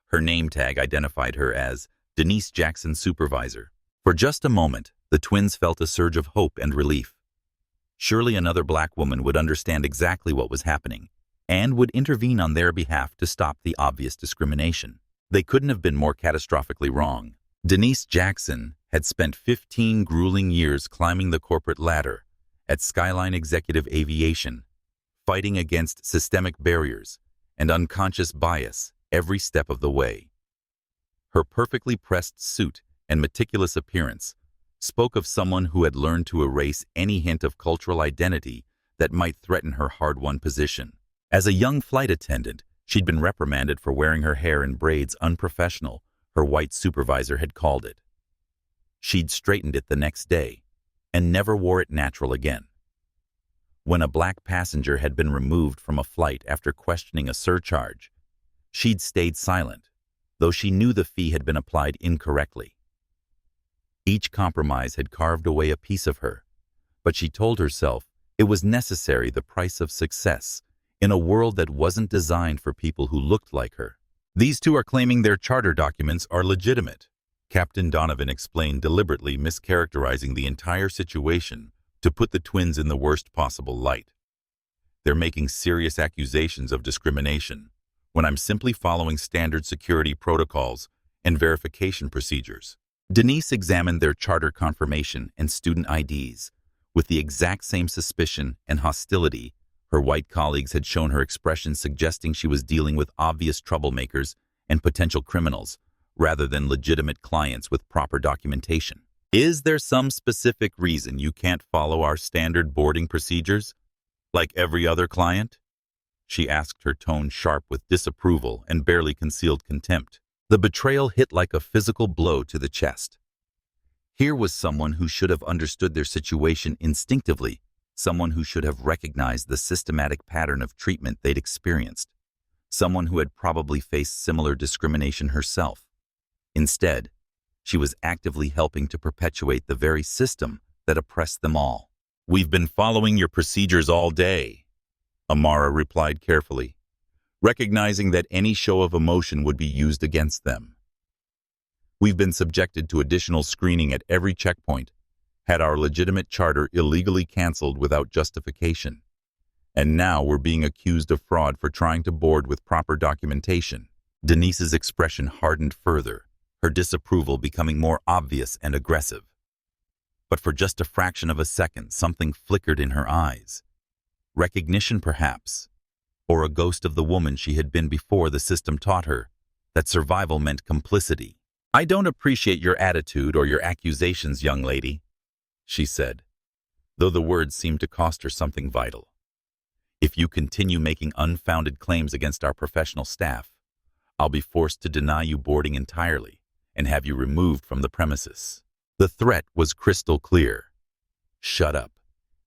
Her name tag identified her as Denise Jackson, supervisor. For just a moment, the twins felt a surge of hope and relief. Surely another black woman would understand exactly what was happening and would intervene on their behalf to stop the obvious discrimination. They couldn't have been more catastrophically wrong. Denise Jackson had spent 15 grueling years climbing the corporate ladder at Skyline Executive Aviation, fighting against systemic barriers and unconscious bias every step of the way. Her perfectly pressed suit and meticulous appearance spoke of someone who had learned to erase any hint of cultural identity that might threaten her hard-won position. As a young flight attendant, she'd been reprimanded for wearing her hair in braids unprofessional, her white supervisor had called it. She'd straightened it the next day and never wore it natural again. When a black passenger had been removed from a flight after questioning a surcharge, she'd stayed silent, though she knew the fee had been applied incorrectly. Each compromise had carved away a piece of her, but she told herself it was necessary, the price of success in a world that wasn't designed for people who looked like her. "These two are claiming their charter documents are legitimate," Captain Donovan explained, deliberately mischaracterizing the entire situation to put the twins in the worst possible light. "They're making serious accusations of discrimination when I'm simply following standard security protocols and verification procedures." Denise examined their charter confirmation and student IDs with the exact same suspicion and hostility her white colleagues had shown her, expressions suggesting she was dealing with obvious troublemakers and potential criminals rather than legitimate clients with proper documentation. "Is there some specific reason you can't follow our standard boarding procedures, like every other client?" she asked, her tone sharp with disapproval and barely concealed contempt. The betrayal hit like a physical blow to the chest. Here was someone who should have understood their situation instinctively, someone who should have recognized the systematic pattern of treatment they'd experienced, someone who had probably faced similar discrimination herself. Instead, she was actively helping to perpetuate the very system that oppressed them all. "We've been following your procedures all day," Amara replied carefully, recognizing that any show of emotion would be used against them. "We've been subjected to additional screening at every checkpoint, had our legitimate charter illegally canceled without justification, and now we're being accused of fraud for trying to board with proper documentation." Denise's expression hardened further, her disapproval becoming more obvious and aggressive. But for just a fraction of a second, something flickered in her eyes. Recognition, perhaps, or a ghost of the woman she had been before the system taught her that survival meant complicity. "I don't appreciate your attitude or your accusations, young lady," she said, though the words seemed to cost her something vital. "If you continue making unfounded claims against our professional staff, I'll be forced to deny you boarding entirely and have you removed from the premises." The threat was crystal clear. Shut up,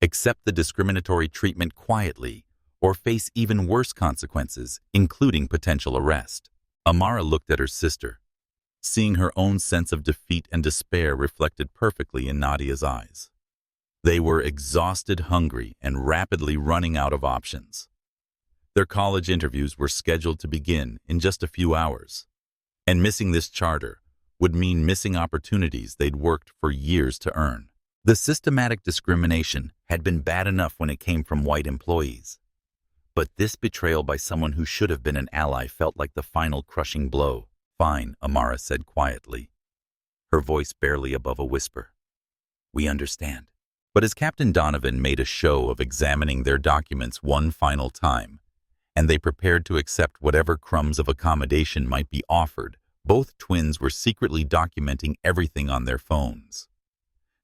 accept the discriminatory treatment quietly, or face even worse consequences, including potential arrest. Amara looked at her sister, seeing her own sense of defeat and despair reflected perfectly in Nadia's eyes. They were exhausted, hungry, and rapidly running out of options. Their college interviews were scheduled to begin in just a few hours, and missing this charter would mean missing opportunities they'd worked for years to earn. The systematic discrimination had been bad enough when it came from white employees, but this betrayal by someone who should have been an ally felt like the final crushing blow. "Fine," Amara said quietly, her voice barely above a whisper. "We understand." But as Captain Donovan made a show of examining their documents one final time, and they prepared to accept whatever crumbs of accommodation might be offered, both twins were secretly documenting everything on their phones.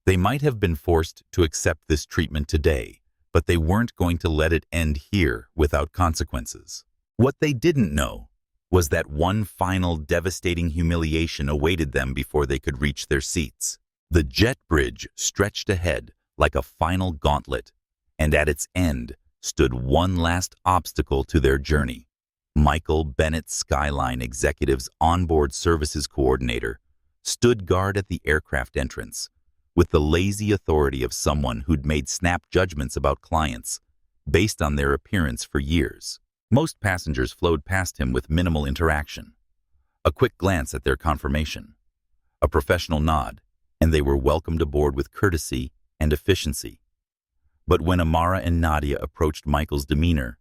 They might have been forced to accept this treatment today, but they weren't going to let it end here without consequences. What they didn't know was that one final devastating humiliation awaited them before they could reach their seats. The jet bridge stretched ahead like a final gauntlet, and at its end stood one last obstacle to their journey. Michael Bennett, Skyline Executive's onboard services coordinator, stood guard at the aircraft entrance, with the lazy authority of someone who'd made snap judgments about clients based on their appearance for years. Most passengers flowed past him with minimal interaction. A quick glance at their confirmation, a professional nod, and they were welcomed aboard with courtesy and efficiency. But when Amara and Nadia approached Michael's demeanor,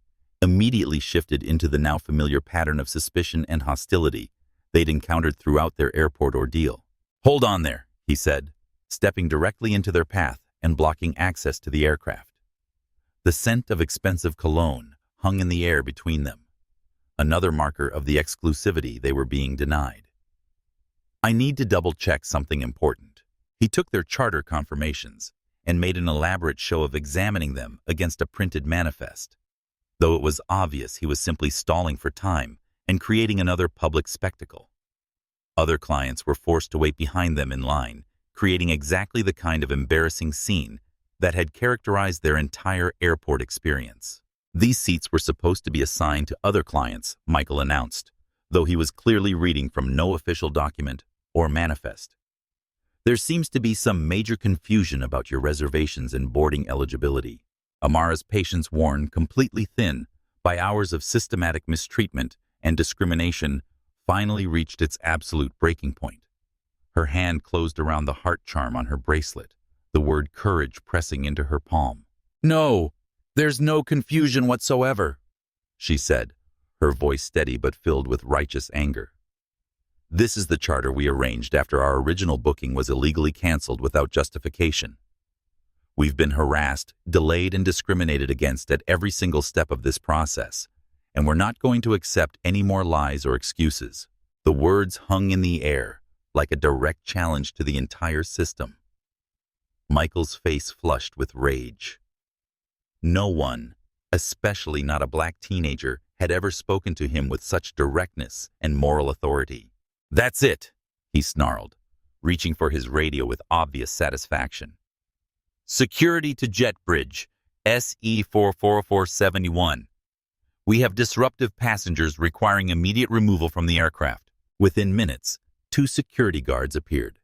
immediately shifted into the now familiar pattern of suspicion and hostility they'd encountered throughout their airport ordeal. "Hold on there," he said, stepping directly into their path and blocking access to the aircraft. The scent of expensive cologne hung in the air between them, another marker of the exclusivity they were being denied. "I need to double-check something important." He took their charter confirmations and made an elaborate show of examining them against a printed manifest, though it was obvious he was simply stalling for time and creating another public spectacle. Other clients were forced to wait behind them in line, creating exactly the kind of embarrassing scene that had characterized their entire airport experience. These seats were supposed to be assigned to other clients, Michael announced, though he was clearly reading from no official document or manifest. "There seems to be some major confusion about your reservations and boarding eligibility." Amara's patience worn completely thin by hours of systematic mistreatment and discrimination finally reached its absolute breaking point. Her hand closed around the heart charm on her bracelet, the word courage pressing into her palm. "No, there's no confusion whatsoever," she said, her voice steady but filled with righteous anger. "This is the charter we arranged after our original booking was illegally canceled without justification. We've been harassed, delayed, and discriminated against at every single step of this process, and we're not going to accept any more lies or excuses." The words hung in the air, like a direct challenge to the entire system. Michael's face flushed with rage. No one, especially not a black teenager, had ever spoken to him with such directness and moral authority. "That's it," he snarled, reaching for his radio with obvious satisfaction. "Security to jet bridge, SE-44471. We have disruptive passengers requiring immediate removal from the aircraft." Within minutes, 2 security guards appeared,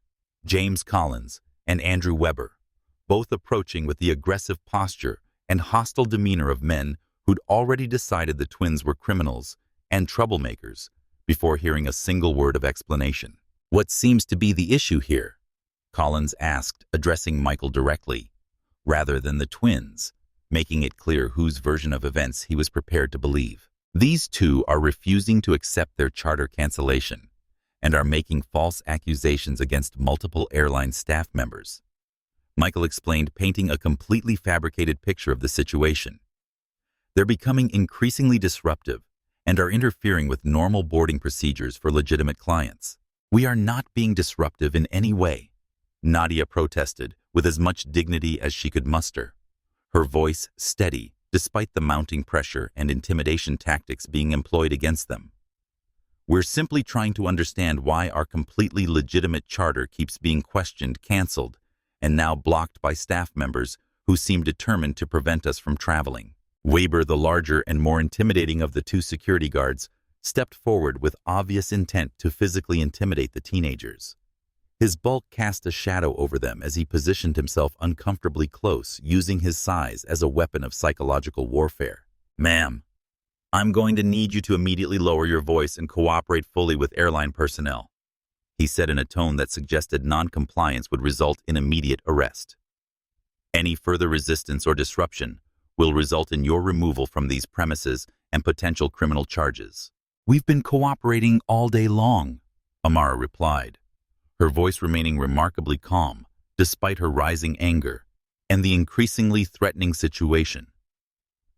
James Collins and Andrew Weber, both approaching with the aggressive posture and hostile demeanor of men who'd already decided the twins were criminals and troublemakers before hearing a single word of explanation. "What seems to be the issue here?" Collins asked, addressing Michael directly, rather than the twins, making it clear whose version of events he was prepared to believe. "These two are refusing to accept their charter cancellation and are making false accusations against multiple airline staff members," Michael explained, painting a completely fabricated picture of the situation. "They're becoming increasingly disruptive and are interfering with normal boarding procedures for legitimate clients." "We are not being disruptive in any way," Nadia protested with as much dignity as she could muster, her voice steady despite the mounting pressure and intimidation tactics being employed against them. "We're simply trying to understand why our completely legitimate charter keeps being questioned, canceled, and now blocked by staff members who seem determined to prevent us from traveling." Weber, the larger and more intimidating of the 2 security guards, stepped forward with obvious intent to physically intimidate the teenagers. His bulk cast a shadow over them as he positioned himself uncomfortably close, using his size as a weapon of psychological warfare. "Ma'am, I'm going to need you to immediately lower your voice and cooperate fully with airline personnel," he said in a tone that suggested non-compliance would result in immediate arrest. "Any further resistance or disruption will result in your removal from these premises and potential criminal charges." "We've been cooperating all day long," Amara replied, her voice remaining remarkably calm despite her rising anger and the increasingly threatening situation.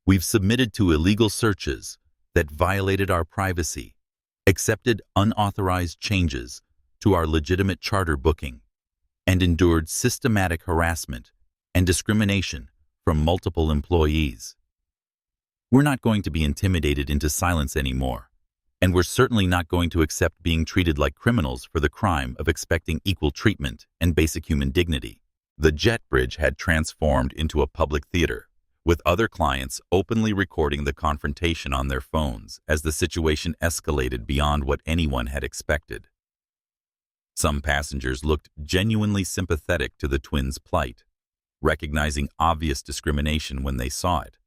"We've submitted to illegal searches that violated our privacy, accepted unauthorized changes to our legitimate charter booking, and endured systematic harassment and discrimination from multiple employees. We're not going to be intimidated into silence anymore, and we're certainly not going to accept being treated like criminals for the crime of expecting equal treatment and basic human dignity." The jet bridge had transformed into a public theater, with other clients openly recording the confrontation on their phones as the situation escalated beyond what anyone had expected. Some passengers looked genuinely sympathetic to the twins' plight, recognizing obvious discrimination when they saw it,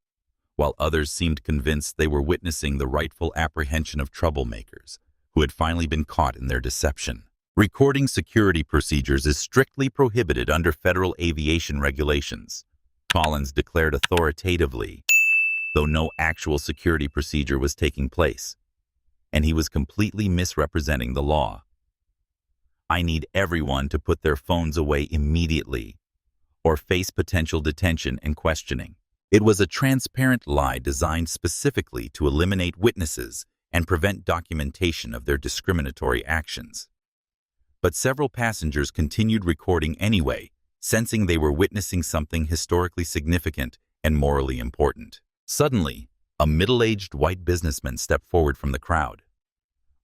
while others seemed convinced they were witnessing the rightful apprehension of troublemakers who had finally been caught in their deception. "Recording security procedures is strictly prohibited under federal aviation regulations," Collins declared authoritatively, though no actual security procedure was taking place, and he was completely misrepresenting the law. I need everyone to put their phones away immediately or face potential detention and questioning. It was a transparent lie designed specifically to eliminate witnesses and prevent documentation of their discriminatory actions. But several passengers continued recording anyway, sensing they were witnessing something historically significant and morally important. Suddenly, a middle-aged white businessman stepped forward from the crowd.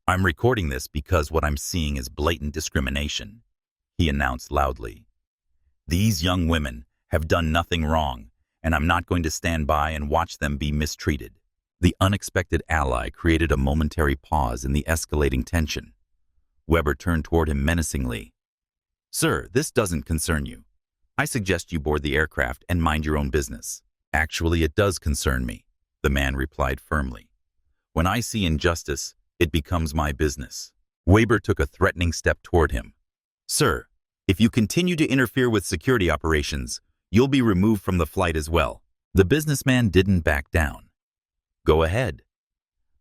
"I'm recording this because what I'm seeing is blatant discrimination," he announced loudly. "These young women have done nothing wrong, and I'm not going to stand by and watch them be mistreated." The unexpected ally created a momentary pause in the escalating tension. Weber turned toward him menacingly. "Sir, this doesn't concern you. I suggest you board the aircraft and mind your own business." "Actually, it does concern me," the man replied firmly. "When I see injustice, it becomes my business." Weber took a threatening step toward him. "Sir, if you continue to interfere with security operations, you'll be removed from the flight as well." The businessman didn't back down. "Go ahead.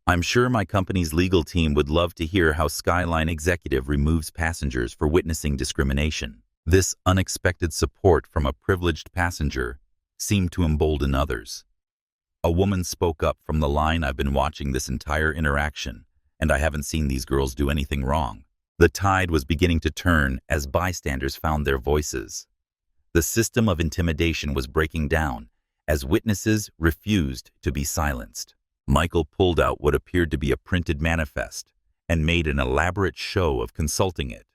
I'm sure my company's legal team would love to hear how Skyline executive removes passengers for witnessing discrimination." This unexpected support from a privileged passenger seemed to embolden others. A woman spoke up from the line, "I've been watching this entire interaction, and I haven't seen these girls do anything wrong." The tide was beginning to turn as bystanders found their voices. The system of intimidation was breaking down as witnesses refused to be silenced. Michael pulled out what appeared to be a printed manifest and made an elaborate show of consulting it,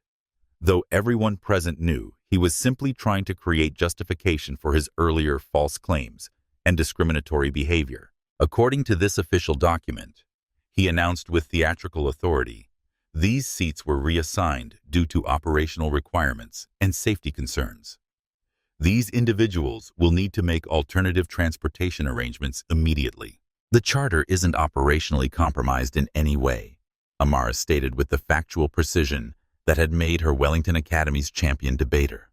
though everyone present knew he was simply trying to create justification for his earlier false claims and discriminatory behavior. According to this official document, he announced with theatrical authority, these seats were reassigned due to operational requirements and safety concerns. These individuals will need to make alternative transportation arrangements immediately. The charter isn't operationally compromised in any way, Amara stated with the factual precision that had made her Wellington Academy's champion debater.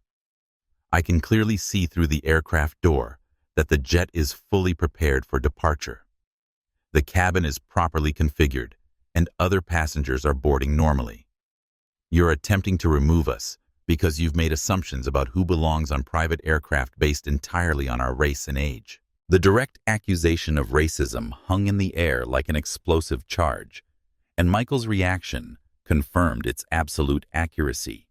"I can clearly see through the aircraft door that the jet is fully prepared for departure. The cabin is properly configured, and other passengers are boarding normally. You're attempting to remove us because you've made assumptions about who belongs on private aircraft based entirely on our race and age." The direct accusation of racism hung in the air like an explosive charge, and Michael's reaction confirmed its absolute accuracy.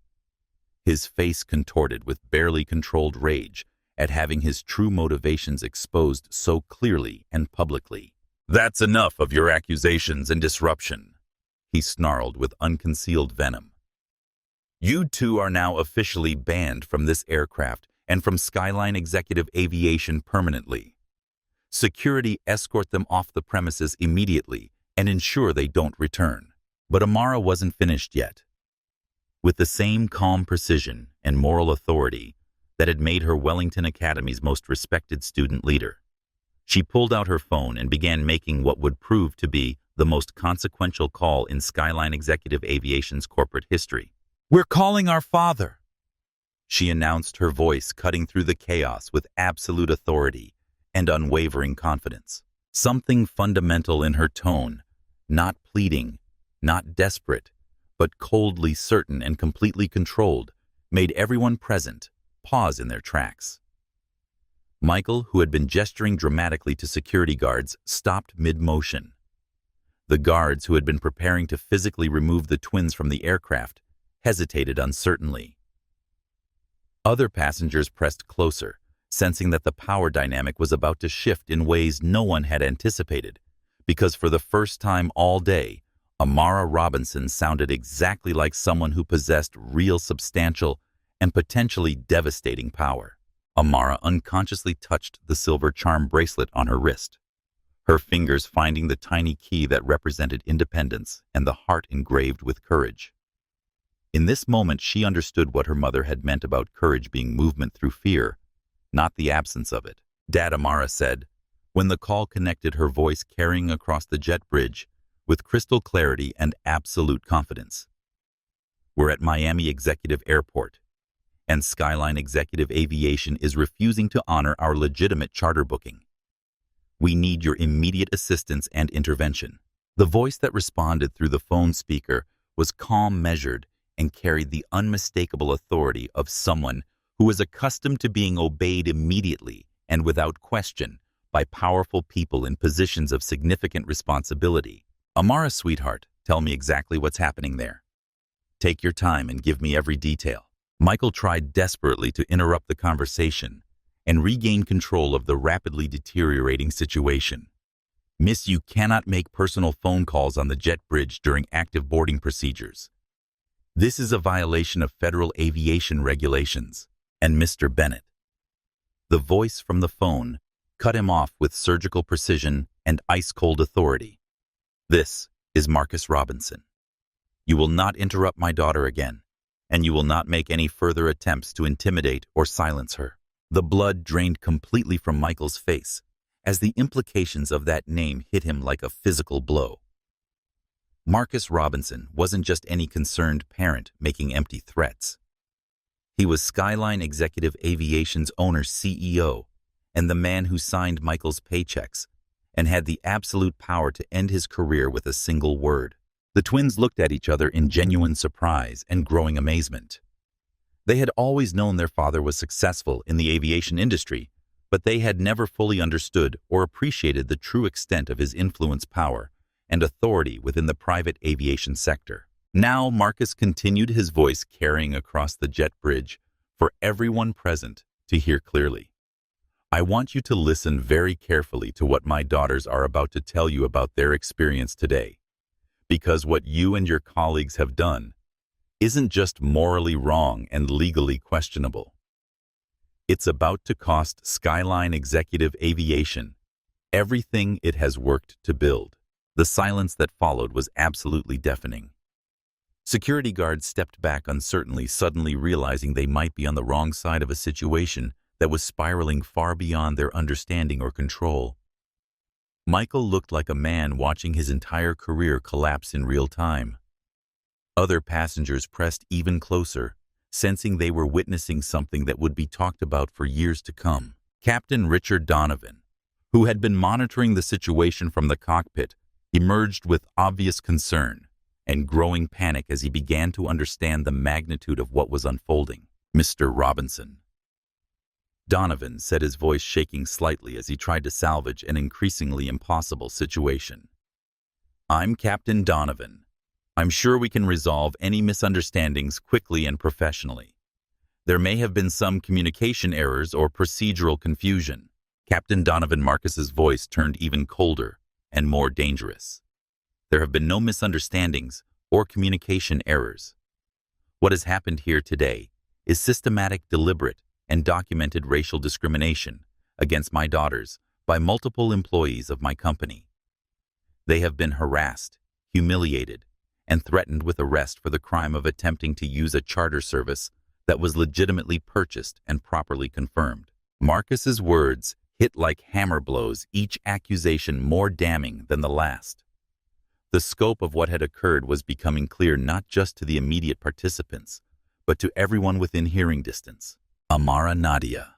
His face contorted with barely controlled rage at having his true motivations exposed so clearly and publicly. "That's enough of your accusations and disruption," he snarled with unconcealed venom. "You two are now officially banned from this aircraft and from Skyline Executive Aviation permanently. Security escort them off the premises immediately and ensure they don't return." But Amara wasn't finished yet. With the same calm precision and moral authority that had made her Wellington Academy's most respected student leader, she pulled out her phone and began making what would prove to be the most consequential call in Skyline Executive Aviation's corporate history. "We're calling our father," she announced, her voice cutting through the chaos with absolute authority and unwavering confidence. Something fundamental in her tone, not pleading, not desperate, but coldly certain and completely controlled, made everyone present pause in their tracks. Michael, who had been gesturing dramatically to security guards, stopped mid-motion. The guards, who had been preparing to physically remove the twins from the aircraft, hesitated uncertainly. Other passengers pressed closer, sensing that the power dynamic was about to shift in ways no one had anticipated, because for the first time all day, Amara Robinson sounded exactly like someone who possessed real, substantial, and potentially devastating power. Amara unconsciously touched the silver charm bracelet on her wrist, her fingers finding the tiny key that represented independence and the heart engraved with courage. In this moment, she understood what her mother had meant about courage being movement through fear, not the absence of it. "Dad," Amara said, when the call connected, her voice carrying across the jet bridge with crystal clarity and absolute confidence. "We're at Miami Executive Airport, and Skyline Executive Aviation is refusing to honor our legitimate charter booking. We need your immediate assistance and intervention." The voice that responded through the phone speaker was calm, measured, and carried the unmistakable authority of someone who is accustomed to being obeyed immediately and without question by powerful people in positions of significant responsibility. "Amara, sweetheart, tell me exactly what's happening there. Take your time and give me every detail." Michael tried desperately to interrupt the conversation and regain control of the rapidly deteriorating situation. "Miss, you cannot make personal phone calls on the jet bridge during active boarding procedures. This is a violation of federal aviation regulations." And Mr. Bennett, the voice from the phone, cut him off with surgical precision and ice-cold authority. "This is Marcus Robinson. You will not interrupt my daughter again, and you will not make any further attempts to intimidate or silence her." The blood drained completely from Michael's face as the implications of that name hit him like a physical blow. Marcus Robinson wasn't just any concerned parent making empty threats. He was Skyline Executive Aviation's owner's CEO and the man who signed Michael's paychecks and had the absolute power to end his career with a single word. The twins looked at each other in genuine surprise and growing amazement. They had always known their father was successful in the aviation industry, but they had never fully understood or appreciated the true extent of his influence, power, and authority within the private aviation sector. Now Marcus continued, his voice carrying across the jet bridge for everyone present to hear clearly. "I want you to listen very carefully to what my daughters are about to tell you about their experience today, because what you and your colleagues have done isn't just morally wrong and legally questionable. It's about to cost Skyline Executive Aviation everything it has worked to build." The silence that followed was absolutely deafening. Security guards stepped back uncertainly, suddenly realizing they might be on the wrong side of a situation that was spiraling far beyond their understanding or control. Michael looked like a man watching his entire career collapse in real time. Other passengers pressed even closer, sensing they were witnessing something that would be talked about for years to come. Captain Richard Donovan, who had been monitoring the situation from the cockpit, emerged with obvious concern and growing panic as he began to understand the magnitude of what was unfolding. "Mr. Robinson," Donovan said, his voice shaking slightly as he tried to salvage an increasingly impossible situation. "I'm Captain Donovan. I'm sure we can resolve any misunderstandings quickly and professionally. There may have been some communication errors or procedural confusion." Captain Donovan Marcus's voice turned even colder and more dangerous. "There have been no misunderstandings or communication errors. What has happened here today is systematic, deliberate, and documented racial discrimination against my daughters by multiple employees of my company. They have been harassed, humiliated, and threatened with arrest for the crime of attempting to use a charter service that was legitimately purchased and properly confirmed." Marcus's words hit like hammer blows, each accusation more damning than the last. The scope of what had occurred was becoming clear not just to the immediate participants, but to everyone within hearing distance. "Amara, Nadia,"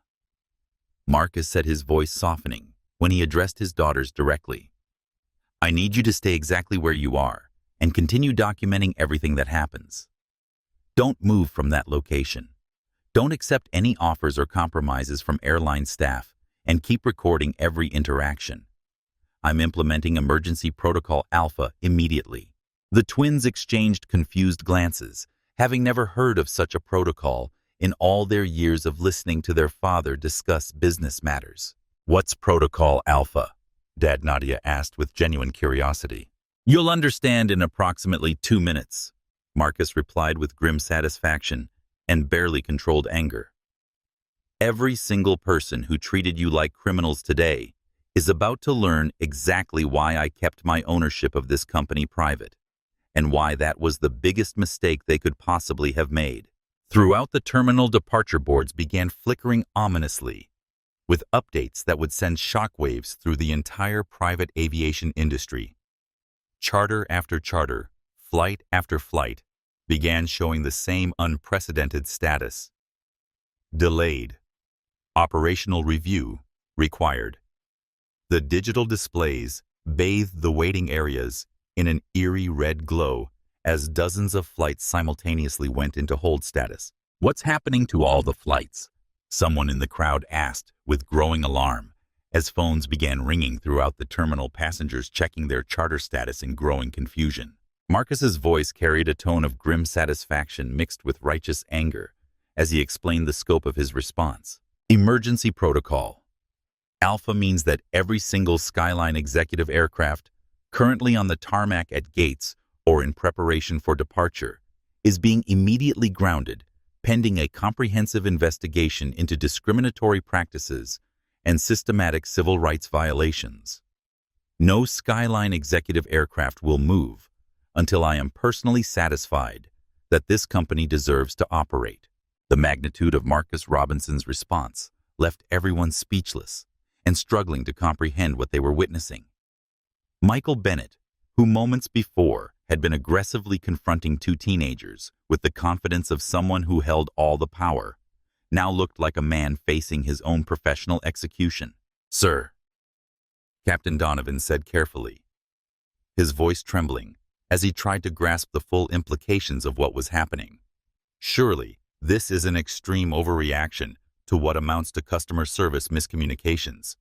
Marcus said, his voice softening when he addressed his daughters directly. "I need you to stay exactly where you are and continue documenting everything that happens. Don't move from that location. Don't accept any offers or compromises from airline staff, and keep recording every interaction. I'm implementing Emergency Protocol Alpha immediately." The twins exchanged confused glances, having never heard of such a protocol in all their years of listening to their father discuss business matters. "What's Protocol Alpha?" Dad Nadia asked with genuine curiosity. "You'll understand in approximately 2 minutes, Marcus replied with grim satisfaction and barely controlled anger. "Every single person who treated you like criminals today is about to learn exactly why I kept my ownership of this company private, and why that was the biggest mistake they could possibly have made." Throughout the terminal, departure boards began flickering ominously, with updates that would send shockwaves through the entire private aviation industry. Charter after charter, flight after flight, began showing the same unprecedented status. Delayed. Operational review required. The digital displays bathed the waiting areas in an eerie red glow as dozens of flights simultaneously went into hold status. "What's happening to all the flights?" someone in the crowd asked with growing alarm as phones began ringing throughout the terminal, passengers checking their charter status in growing confusion. Marcus's voice carried a tone of grim satisfaction mixed with righteous anger as he explained the scope of his response. Emergency protocol. Alpha means that every single Skyline executive aircraft currently on the tarmac at gates or in preparation for departure is being immediately grounded pending a comprehensive investigation into discriminatory practices and systematic civil rights violations. No Skyline executive aircraft will move until I am personally satisfied that this company deserves to operate. The magnitude of Marcus Robinson's response left everyone speechless and struggling to comprehend what they were witnessing. Michael Bennett, who moments before had been aggressively confronting two teenagers with the confidence of someone who held all the power, now looked like a man facing his own professional execution. "Sir," Captain Donovan said carefully, his voice trembling as he tried to grasp the full implications of what was happening. "Surely, this is an extreme overreaction to what amounts to customer service miscommunications.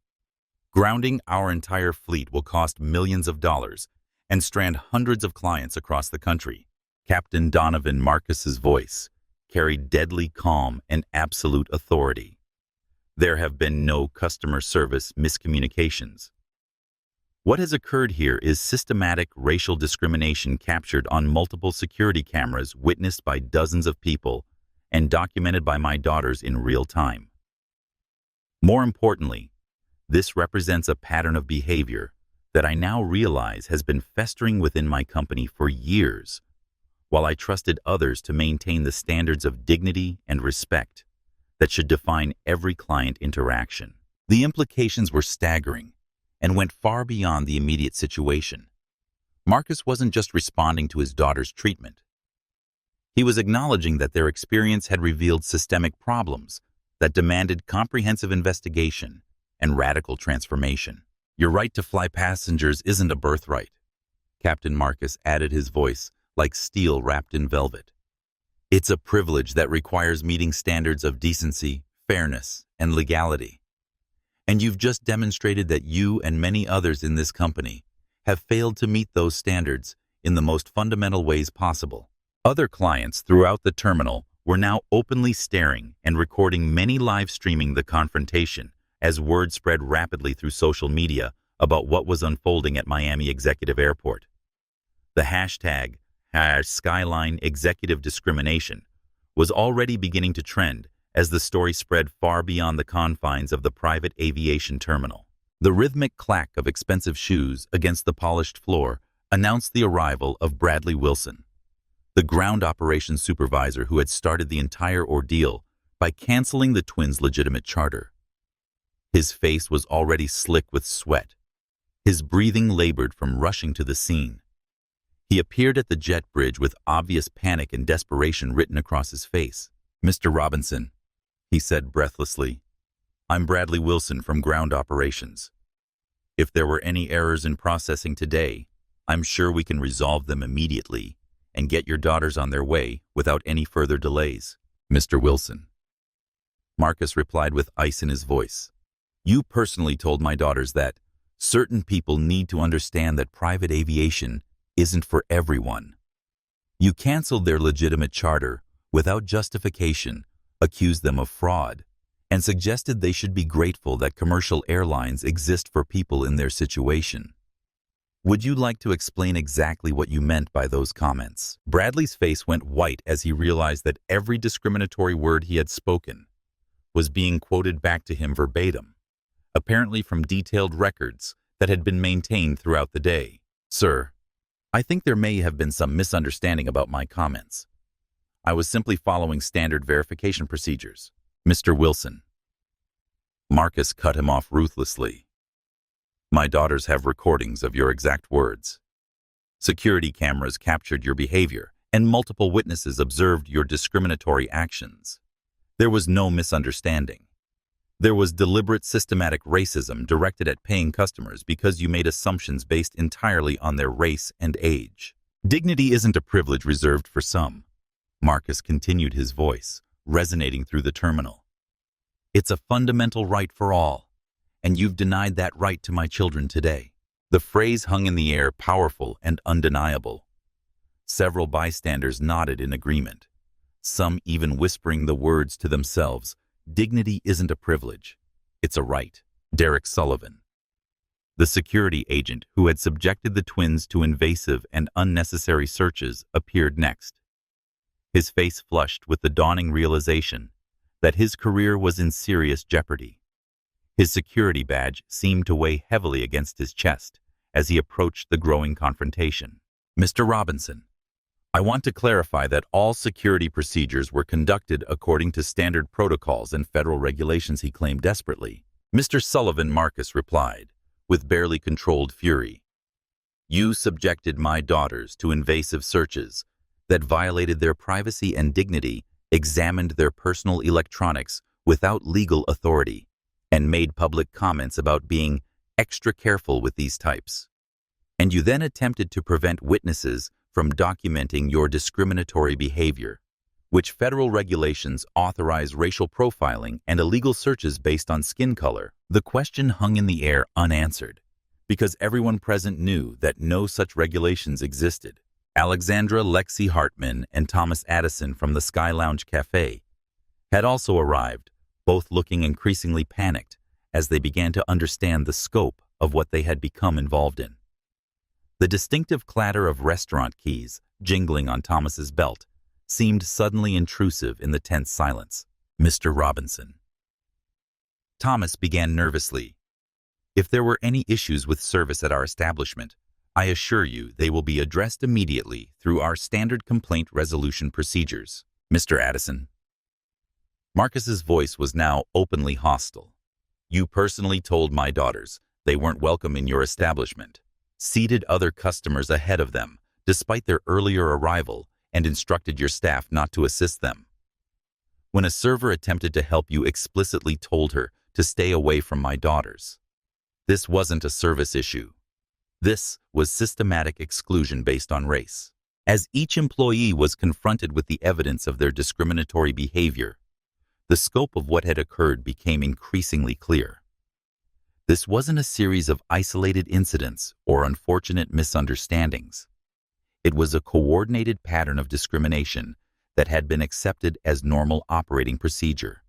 Grounding our entire fleet will cost millions of dollars and strand hundreds of clients across the country." Captain Donovan Marcus's voice carried deadly calm and absolute authority. "There have been no customer service miscommunications. What has occurred here is systematic racial discrimination captured on multiple security cameras witnessed by dozens of people and documented by my daughters in real time. More importantly, this represents a pattern of behavior that I now realize has been festering within my company for years, while I trusted others to maintain the standards of dignity and respect that should define every client interaction. The implications were staggering and went far beyond the immediate situation. Marcus wasn't just responding to his daughter's treatment. He was acknowledging that their experience had revealed systemic problems that demanded comprehensive investigation and radical transformation. "Your right to fly passengers isn't a birthright," Captain Marcus added, his voice like steel wrapped in velvet. "It's a privilege that requires meeting standards of decency, fairness, and legality. And you've just demonstrated that you and many others in this company have failed to meet those standards in the most fundamental ways possible." Other clients throughout the terminal were now openly staring and recording, many live streaming the confrontation as word spread rapidly through social media about what was unfolding at Miami Executive Airport. The hashtag #Skyline Executive Discrimination was already beginning to trend as the story spread far beyond the confines of the private aviation terminal. The rhythmic clack of expensive shoes against the polished floor announced the arrival of Bradley Wilson, the ground operations supervisor who had started the entire ordeal by canceling the twins' legitimate charter. His face was already slick with sweat, his breathing labored from rushing to the scene. He appeared at the jet bridge with obvious panic and desperation written across his face. "Mr. Robinson," he said breathlessly, "I'm Bradley Wilson from ground operations. If there were any errors in processing today, I'm sure we can resolve them immediately and get your daughters on their way without any further delays." "Mr. Wilson," Marcus replied with ice in his voice, "you personally told my daughters that certain people need to understand that private aviation isn't for everyone. You canceled their legitimate charter without justification, accused them of fraud, and suggested they should be grateful that commercial airlines exist for people in their situation. Would you like to explain exactly what you meant by those comments?" Bradley's face went white as he realized that every discriminatory word he had spoken was being quoted back to him verbatim, apparently from detailed records that had been maintained throughout the day. "Sir, I think there may have been some misunderstanding about my comments. I was simply following standard verification procedures." "Mr. Wilson," Marcus cut him off ruthlessly, "my daughters have recordings of your exact words. Security cameras captured your behavior, and multiple witnesses observed your discriminatory actions. There was no misunderstanding. There was deliberate systematic racism directed at paying customers because you made assumptions based entirely on their race and age. Dignity isn't a privilege reserved for some. Marcus continued, his voice resonating through the terminal. It's a fundamental right for all, and you've denied that right to my children today. The phrase hung in the air, powerful and undeniable. Several bystanders nodded in agreement, some even whispering the words to themselves. Dignity isn't a privilege, it's a right. Derek Sullivan, the security agent who had subjected the twins to invasive and unnecessary searches, appeared next. His face flushed with the dawning realization that his career was in serious jeopardy. His security badge seemed to weigh heavily against his chest as he approached the growing confrontation. Mr. Robinson, I want to clarify that all security procedures were conducted according to standard protocols and federal regulations, he claimed desperately. Mr. Sullivan, Marcus replied, with barely controlled fury. You subjected my daughters to invasive searches that violated their privacy and dignity, examined their personal electronics without legal authority, and made public comments about being extra careful with these types. And you then attempted to prevent witnesses from documenting your discriminatory behavior, which federal regulations authorize racial profiling and illegal searches based on skin color. The question hung in the air unanswered, because everyone present knew that no such regulations existed. Alexandra Lexi Hartman and Thomas Addison from the Sky Lounge Cafe had also arrived, both looking increasingly panicked as they began to understand the scope of what they had become involved in. The distinctive clatter of restaurant keys jingling on Thomas's belt seemed suddenly intrusive in the tense silence. Mr. Robinson. Thomas began nervously. If there were any issues with service at our establishment, I assure you they will be addressed immediately through our standard complaint resolution procedures. Mr. Addison. Marcus's voice was now openly hostile. You personally told my daughters they weren't welcome in your establishment, seated other customers ahead of them despite their earlier arrival, and instructed your staff not to assist them. When a server attempted to help, you explicitly told her to stay away from my daughters. This wasn't a service issue. This was systematic exclusion based on race. As each employee was confronted with the evidence of their discriminatory behavior, the scope of what had occurred became increasingly clear. This wasn't a series of isolated incidents or unfortunate misunderstandings. It was a coordinated pattern of discrimination that had been accepted as normal operating procedure.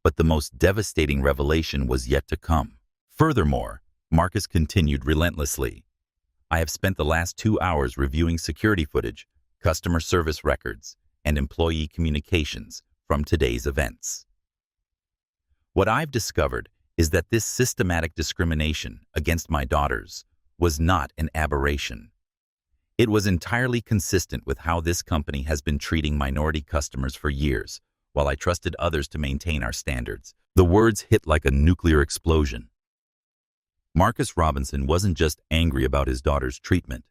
But the most devastating revelation was yet to come. Furthermore, Marcus continued relentlessly. I have spent the last 2 hours reviewing security footage, customer service records, and employee communications from today's events. What I've discovered is that this systematic discrimination against my daughters was not an aberration. It was entirely consistent with how this company has been treating minority customers for years, while I trusted others to maintain our standards. The words hit like a nuclear explosion. Marcus Robinson wasn't just angry about his daughter's treatment.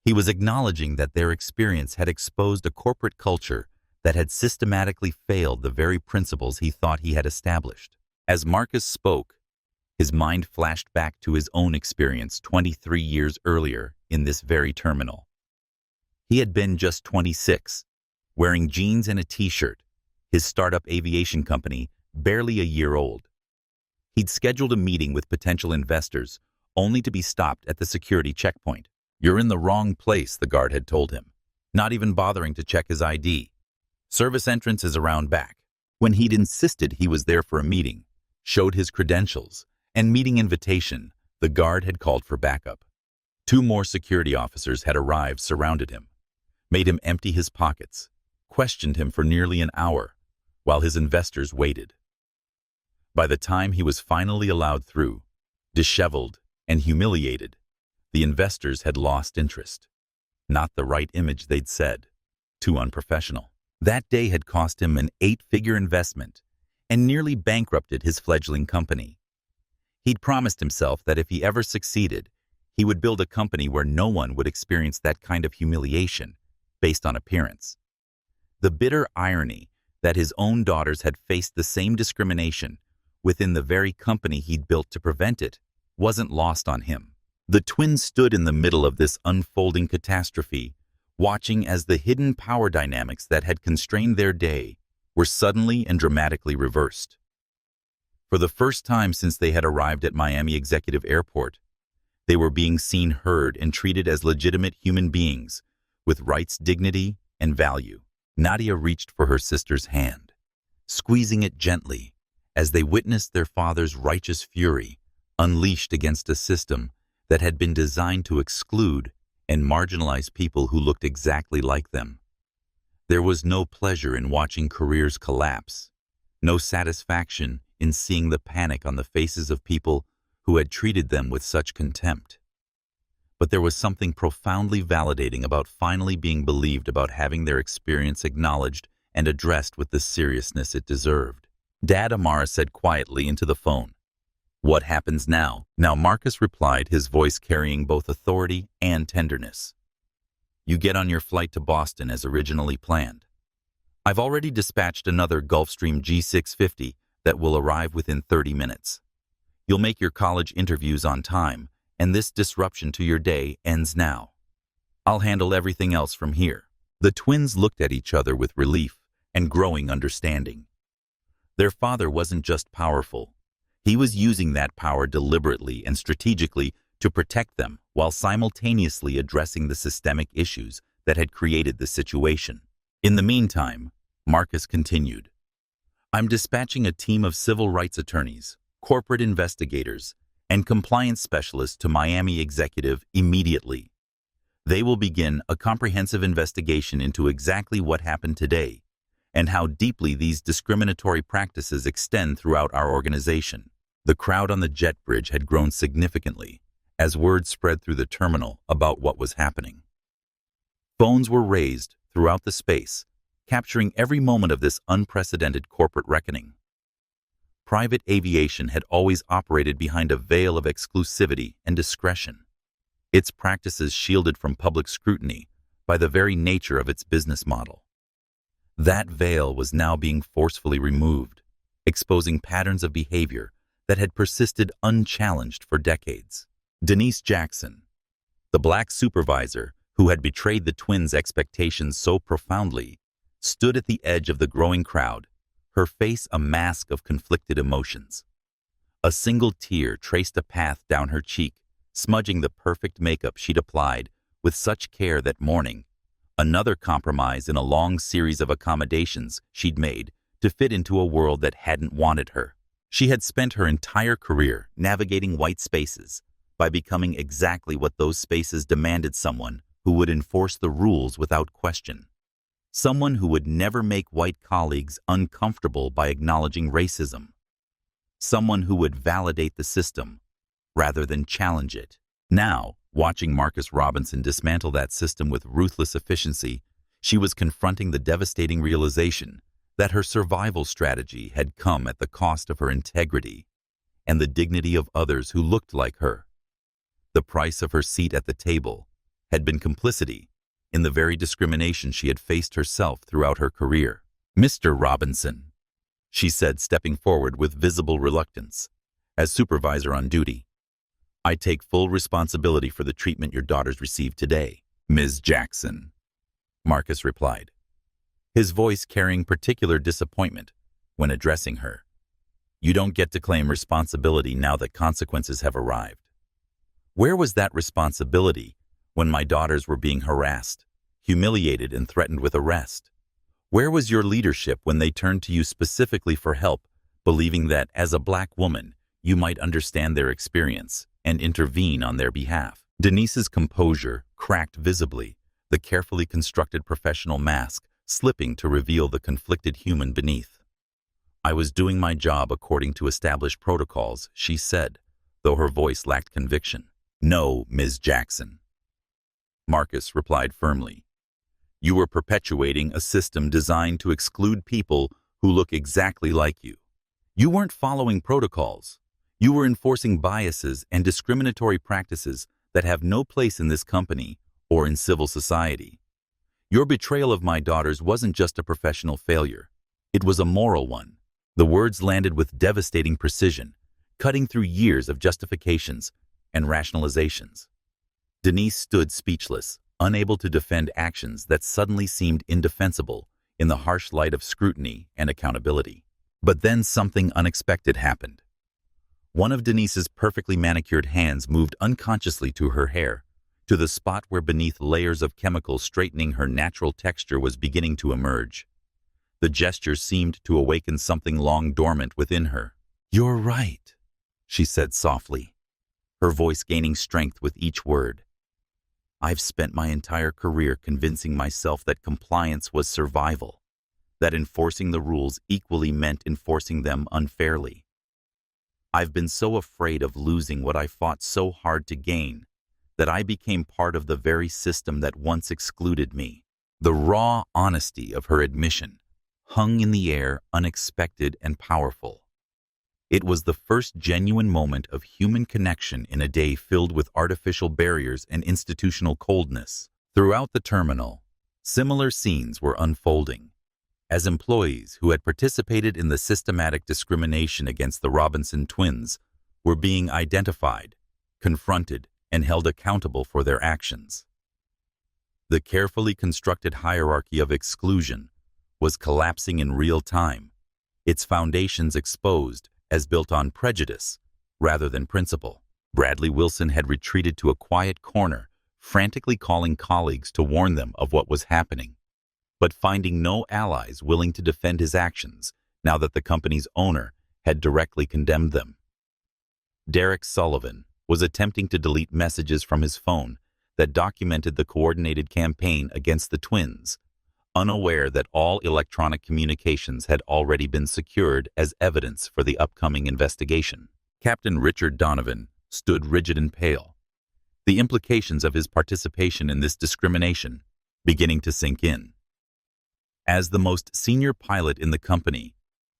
He was acknowledging that their experience had exposed a corporate culture that had systematically failed the very principles he thought he had established. As Marcus spoke, his mind flashed back to his own experience 23 years earlier in this very terminal. He had been just 26, wearing jeans and a t-shirt, his startup aviation company barely a year old. He'd scheduled a meeting with potential investors, only to be stopped at the security checkpoint. You're in the wrong place, the guard had told him, not even bothering to check his ID. Service entrance is around back. When he'd insisted he was there for a meeting, showed his credentials, and meeting invitation, the guard had called for backup. 2 more security officers had arrived, surrounded him, made him empty his pockets, questioned him for nearly an hour, while his investors waited. By the time he was finally allowed through, disheveled and humiliated, the investors had lost interest. Not the right image, they'd said. Too unprofessional. That day had cost him an 8-figure investment and nearly bankrupted his fledgling company. He'd promised himself that if he ever succeeded, he would build a company where no one would experience that kind of humiliation based on appearance. The bitter irony that his own daughters had faced the same discrimination within the very company he'd built to prevent it, wasn't lost on him. The twins stood in the middle of this unfolding catastrophe, watching as the hidden power dynamics that had constrained their day were suddenly and dramatically reversed. For the first time since they had arrived at Miami Executive Airport, they were being seen, heard, and treated as legitimate human beings with rights, dignity, and value. Nadia reached for her sister's hand, squeezing it gently as they witnessed their father's righteous fury unleashed against a system that had been designed to exclude and marginalize people who looked exactly like them. There was no pleasure in watching careers collapse, no satisfaction in seeing the panic on the faces of people who had treated them with such contempt. But there was something profoundly validating about finally being believed, about having their experience acknowledged and addressed with the seriousness it deserved. Dad, Amara said quietly into the phone. "What happens now?" Now Marcus replied, his voice carrying both authority and tenderness. "You get on your flight to Boston as originally planned. I've already dispatched another Gulfstream G650 that will arrive within 30 minutes. You'll make your college interviews on time, and this disruption to your day ends now. I'll handle everything else from here." The twins looked at each other with relief and growing understanding. Their father wasn't just powerful. He was using that power deliberately and strategically to protect them while simultaneously addressing the systemic issues that had created the situation. In the meantime, Marcus continued, "I'm dispatching a team of civil rights attorneys, corporate investigators, and compliance specialists to Miami Executive immediately. They will begin a comprehensive investigation into exactly what happened today and how deeply these discriminatory practices extend throughout our organization." The crowd on the jet bridge had grown significantly as word spread through the terminal about what was happening. Phones were raised throughout the space, capturing every moment of this unprecedented corporate reckoning. Private aviation had always operated behind a veil of exclusivity and discretion, its practices shielded from public scrutiny by the very nature of its business model. That veil was now being forcefully removed, exposing patterns of behavior that had persisted unchallenged for decades. Denise Jackson, the black supervisor who had betrayed the twins' expectations so profoundly, stood at the edge of the growing crowd, her face a mask of conflicted emotions. A single tear traced a path down her cheek, smudging the perfect makeup she'd applied with such care that morning, another compromise in a long series of accommodations she'd made to fit into a world that hadn't wanted her. She had spent her entire career navigating white spaces by becoming exactly what those spaces demanded: someone who would enforce the rules without question. Someone who would never make white colleagues uncomfortable by acknowledging racism. Someone who would validate the system rather than challenge it. Now, watching Marcus Robinson dismantle that system with ruthless efficiency, she was confronting the devastating realization that her survival strategy had come at the cost of her integrity and the dignity of others who looked like her. The price of her seat at the table had been complicity in the very discrimination she had faced herself throughout her career. "Mr. Robinson," she said, stepping forward with visible reluctance, "as supervisor on duty, I take full responsibility for the treatment your daughters received today." "Ms. Jackson," Marcus replied, his voice carrying particular disappointment when addressing her. "You don't get to claim responsibility now that consequences have arrived. Where was that responsibility when my daughters were being harassed, humiliated, and threatened with arrest? Where was your leadership when they turned to you specifically for help, believing that, as a black woman, you might understand their experience and intervene on their behalf?" Denise's composure cracked visibly, the carefully constructed professional mask slipping to reveal the conflicted human beneath. "I was doing my job according to established protocols," she said, though her voice lacked conviction. "No, Ms. Jackson," Marcus replied firmly. "You were perpetuating a system designed to exclude people who look exactly like you. You weren't following protocols. You were enforcing biases and discriminatory practices that have no place in this company or in civil society. Your betrayal of my daughters wasn't just a professional failure. It was a moral one. The words landed with devastating precision, cutting through years of justifications and rationalizations. Denise stood speechless, unable to defend actions that suddenly seemed indefensible in the harsh light of scrutiny and accountability. But then something unexpected happened. One of Denise's perfectly manicured hands moved unconsciously to her hair, to the spot where beneath layers of chemicals straightening her natural texture was beginning to emerge. The gesture seemed to awaken something long dormant within her. "You're right," she said softly, her voice gaining strength with each word. "I've spent my entire career convincing myself that compliance was survival, that enforcing the rules equally meant enforcing them unfairly. I've been so afraid of losing what I fought so hard to gain that I became part of the very system that once excluded me." The raw honesty of her admission hung in the air, unexpected and powerful. It was the first genuine moment of human connection in a day filled with artificial barriers and institutional coldness. Throughout the terminal, similar scenes were unfolding. As employees who had participated in the systematic discrimination against the Robinson twins were being identified, confronted, and held accountable for their actions. The carefully constructed hierarchy of exclusion was collapsing in real time, its foundations exposed as built on prejudice rather than principle. Bradley Wilson had retreated to a quiet corner, frantically calling colleagues to warn them of what was happening, but finding no allies willing to defend his actions now that the company's owner had directly condemned them. Derek Sullivan was attempting to delete messages from his phone that documented the coordinated campaign against the twins, unaware that all electronic communications had already been secured as evidence for the upcoming investigation. Captain Richard Donovan stood rigid and pale, the implications of his participation in this discrimination beginning to sink in. As the most senior pilot in the company,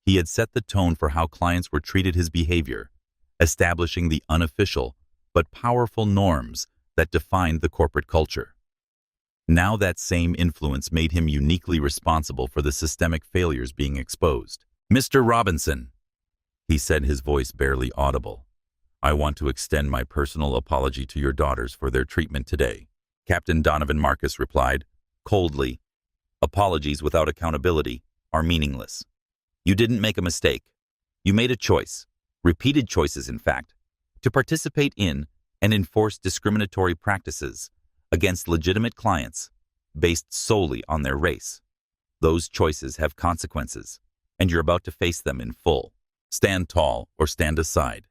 he had set the tone for how clients were treated. His behavior, establishing the unofficial but powerful norms that defined the corporate culture. Now that same influence made him uniquely responsible for the systemic failures being exposed. "Mr. Robinson," he said, his voice barely audible, "I want to extend my personal apology to your daughters for their treatment today." Captain Donovan Marcus replied, coldly, "Apologies without accountability are meaningless. You didn't make a mistake. You made a choice, repeated choices in fact, to participate in and enforce discriminatory practices against legitimate clients based solely on their race. Those choices have consequences, and you're about to face them in full. Stand tall or stand aside."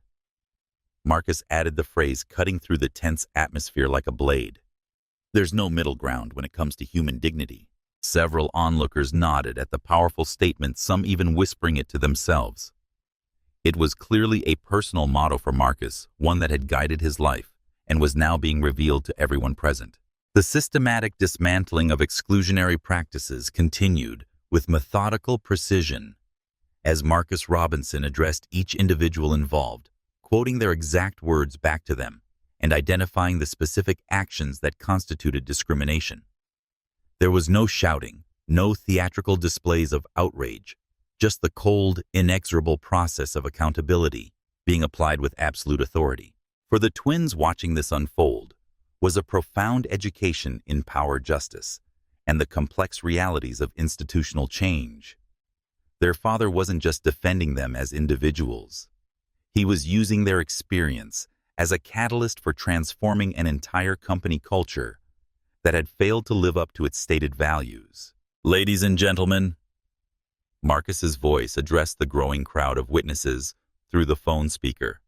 Marcus added the phrase, cutting through the tense atmosphere like a blade. There's no middle ground when it comes to human dignity. Several onlookers nodded at the powerful statement, some even whispering it to themselves. It was clearly a personal motto for Marcus, one that had guided his life and was now being revealed to everyone present. The systematic dismantling of exclusionary practices continued with methodical precision as Marcus Robinson addressed each individual involved, quoting their exact words back to them and identifying the specific actions that constituted discrimination. There was no shouting, no theatrical displays of outrage, just the cold, inexorable process of accountability being applied with absolute authority. For the twins watching this unfold was a profound education in power justice and the complex realities of institutional change. Their father wasn't just defending them as individuals. He was using their experience as a catalyst for transforming an entire company culture that had failed to live up to its stated values. "Ladies and gentlemen," Marcus's voice addressed the growing crowd of witnesses through the phone speaker,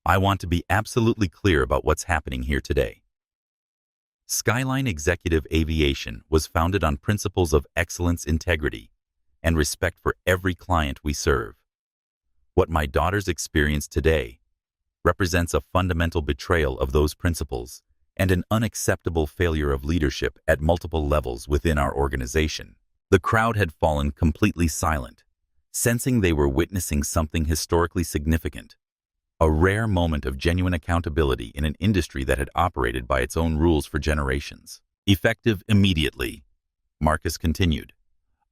"I want to be absolutely clear about what's happening here today. Skyline Executive Aviation was founded on principles of excellence, integrity, and respect for every client we serve. What my daughters experienced today represents a fundamental betrayal of those principles and an unacceptable failure of leadership at multiple levels within our organization." The crowd had fallen completely silent, sensing they were witnessing something historically significant. A rare moment of genuine accountability in an industry that had operated by its own rules for generations. "Effective immediately," Marcus continued,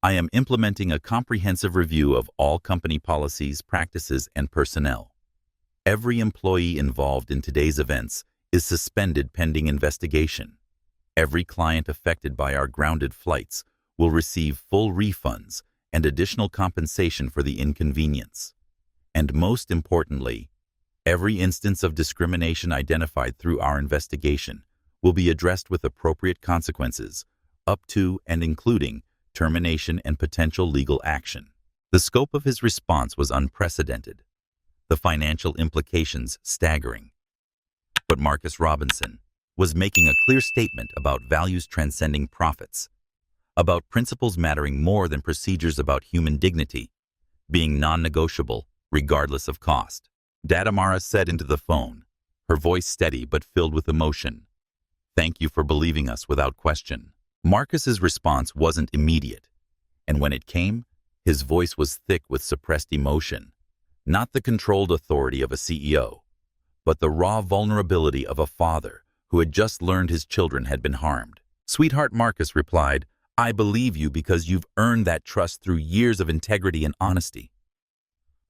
I am implementing a comprehensive review of all company policies, practices, and personnel. Every employee involved in today's events is suspended pending investigation. Every client affected by our grounded flights will receive full refunds and additional compensation for the inconvenience. And most importantly, every instance of discrimination identified through our investigation will be addressed with appropriate consequences, up to and including termination and potential legal action. The scope of his response was unprecedented, the financial implications staggering. But Marcus Robinson was making a clear statement about values transcending profits, about principles mattering more than procedures, about human dignity being non-negotiable regardless of cost. Dad, Amara said into the phone, her voice steady but filled with emotion. Thank you for believing us without question. Marcus's response wasn't immediate, and when it came, his voice was thick with suppressed emotion, not the controlled authority of a CEO, but the raw vulnerability of a father who had just learned his children had been harmed. Sweetheart, Marcus replied, I believe you because you've earned that trust through years of integrity and honesty.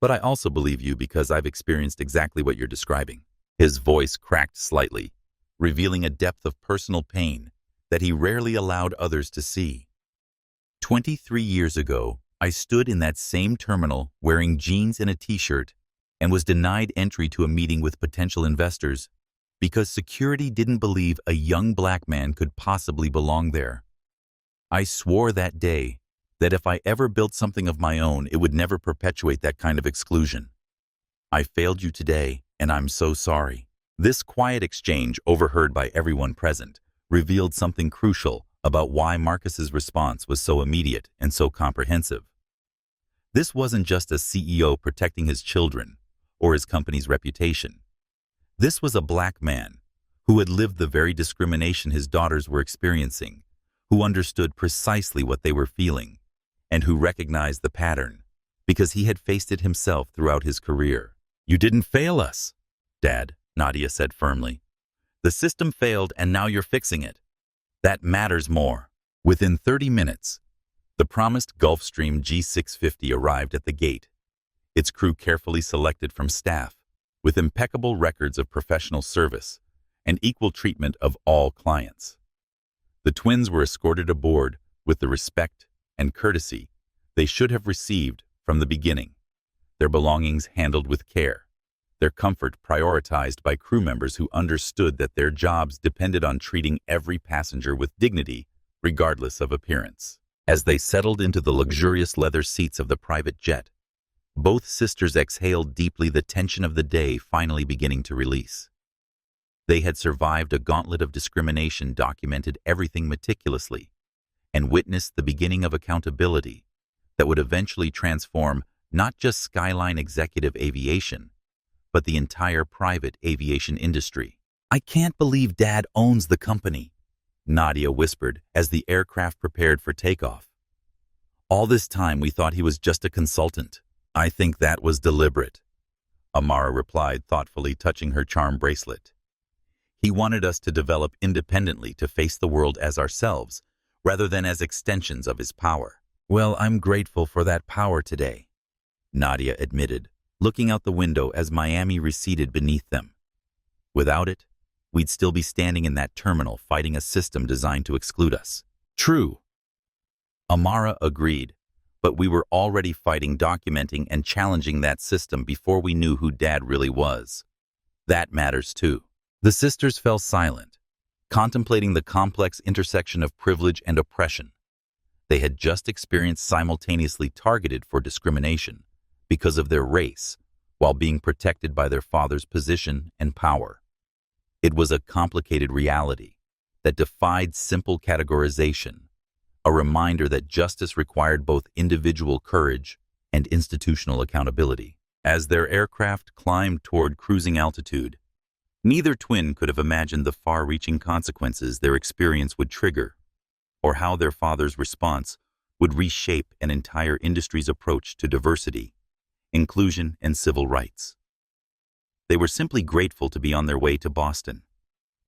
But I also believe you because I've experienced exactly what you're describing. His voice cracked slightly, revealing a depth of personal pain that he rarely allowed others to see. 23 years ago, I stood in that same terminal wearing jeans and a t-shirt and was denied entry to a meeting with potential investors because security didn't believe a young black man could possibly belong there. I swore that day that if I ever built something of my own, it would never perpetuate that kind of exclusion. I failed you today, and I'm so sorry. This quiet exchange, overheard by everyone present, revealed something crucial about why Marcus's response was so immediate and so comprehensive. This wasn't just a CEO protecting his children or his company's reputation. This was a black man who had lived the very discrimination his daughters were experiencing, who understood precisely what they were feeling, and who recognized the pattern because he had faced it himself throughout his career. You didn't fail us, Dad, Nadia said firmly. The system failed and now you're fixing it. That matters more. Within 30 minutes, the promised Gulfstream G650 arrived at the gate, its crew carefully selected from staff, with impeccable records of professional service and equal treatment of all clients. The twins were escorted aboard with the respect and courtesy they should have received from the beginning, their belongings handled with care, their comfort prioritized by crew members who understood that their jobs depended on treating every passenger with dignity, regardless of appearance. As they settled into the luxurious leather seats of the private jet, both sisters exhaled deeply, the tension of the day finally beginning to release. They had survived a gauntlet of discrimination, documented everything meticulously, and witnessed the beginning of accountability that would eventually transform not just Skyline executive aviation, but the entire private aviation industry. I can't believe Dad owns the company, Nadia whispered as the aircraft prepared for takeoff. All this time we thought he was just a consultant. I think that was deliberate, Amara replied thoughtfully, touching her charm bracelet. He wanted us to develop independently, to face the world as ourselves, rather than as extensions of his power. Well, I'm grateful for that power today, Nadia admitted, looking out the window as Miami receded beneath them. Without it, we'd still be standing in that terminal fighting a system designed to exclude us. True, Amara agreed, but we were already fighting, documenting, and challenging that system before we knew who Dad really was. That matters too. The sisters fell silent, contemplating the complex intersection of privilege and oppression. They had just experienced simultaneously targeted for discrimination because of their race, while being protected by their father's position and power. It was a complicated reality that defied simple categorization, a reminder that justice required both individual courage and institutional accountability. As their aircraft climbed toward cruising altitude, neither twin could have imagined the far-reaching consequences their experience would trigger, or how their father's response would reshape an entire industry's approach to diversity, inclusion, and civil rights. They were simply grateful to be on their way to Boston,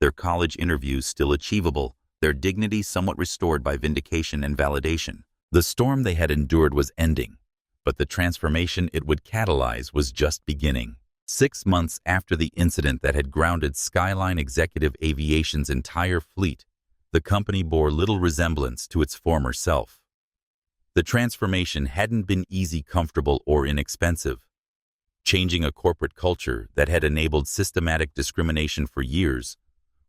their college interviews still achievable, their dignity somewhat restored by vindication and validation. The storm they had endured was ending, but the transformation it would catalyze was just beginning. 6 months after the incident that had grounded Skyline Executive Aviation's entire fleet, the company bore little resemblance to its former self. The transformation hadn't been easy, comfortable, or inexpensive. Changing a corporate culture that had enabled systematic discrimination for years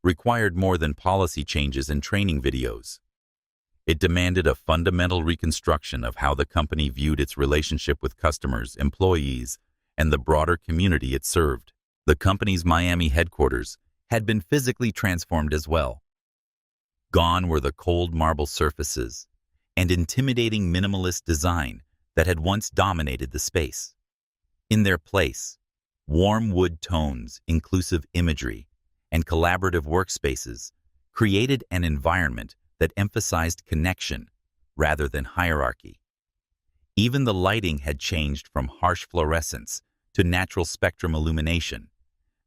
required more than policy changes and training videos. It demanded a fundamental reconstruction of how the company viewed its relationship with customers, employees, and the broader community it served. The company's Miami headquarters had been physically transformed as well. Gone were the cold marble surfaces and intimidating minimalist design that had once dominated the space. In their place, warm wood tones, inclusive imagery, and collaborative workspaces created an environment that emphasized connection rather than hierarchy. Even the lighting had changed from harsh fluorescence to natural spectrum illumination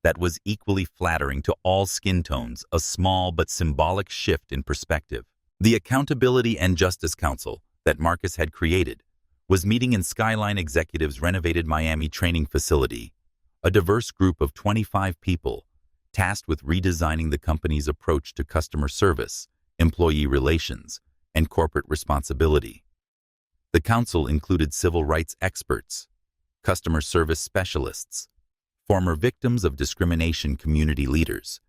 that was equally flattering to all skin tones, a small but symbolic shift in perspective. The Accountability and Justice Council that Marcus had created was meeting in Skyline Executive's renovated Miami training facility, a diverse group of 25 people tasked with redesigning the company's approach to customer service, employee relations, and corporate responsibility. The council included civil rights experts, customer service specialists, former victims of discrimination community leaders,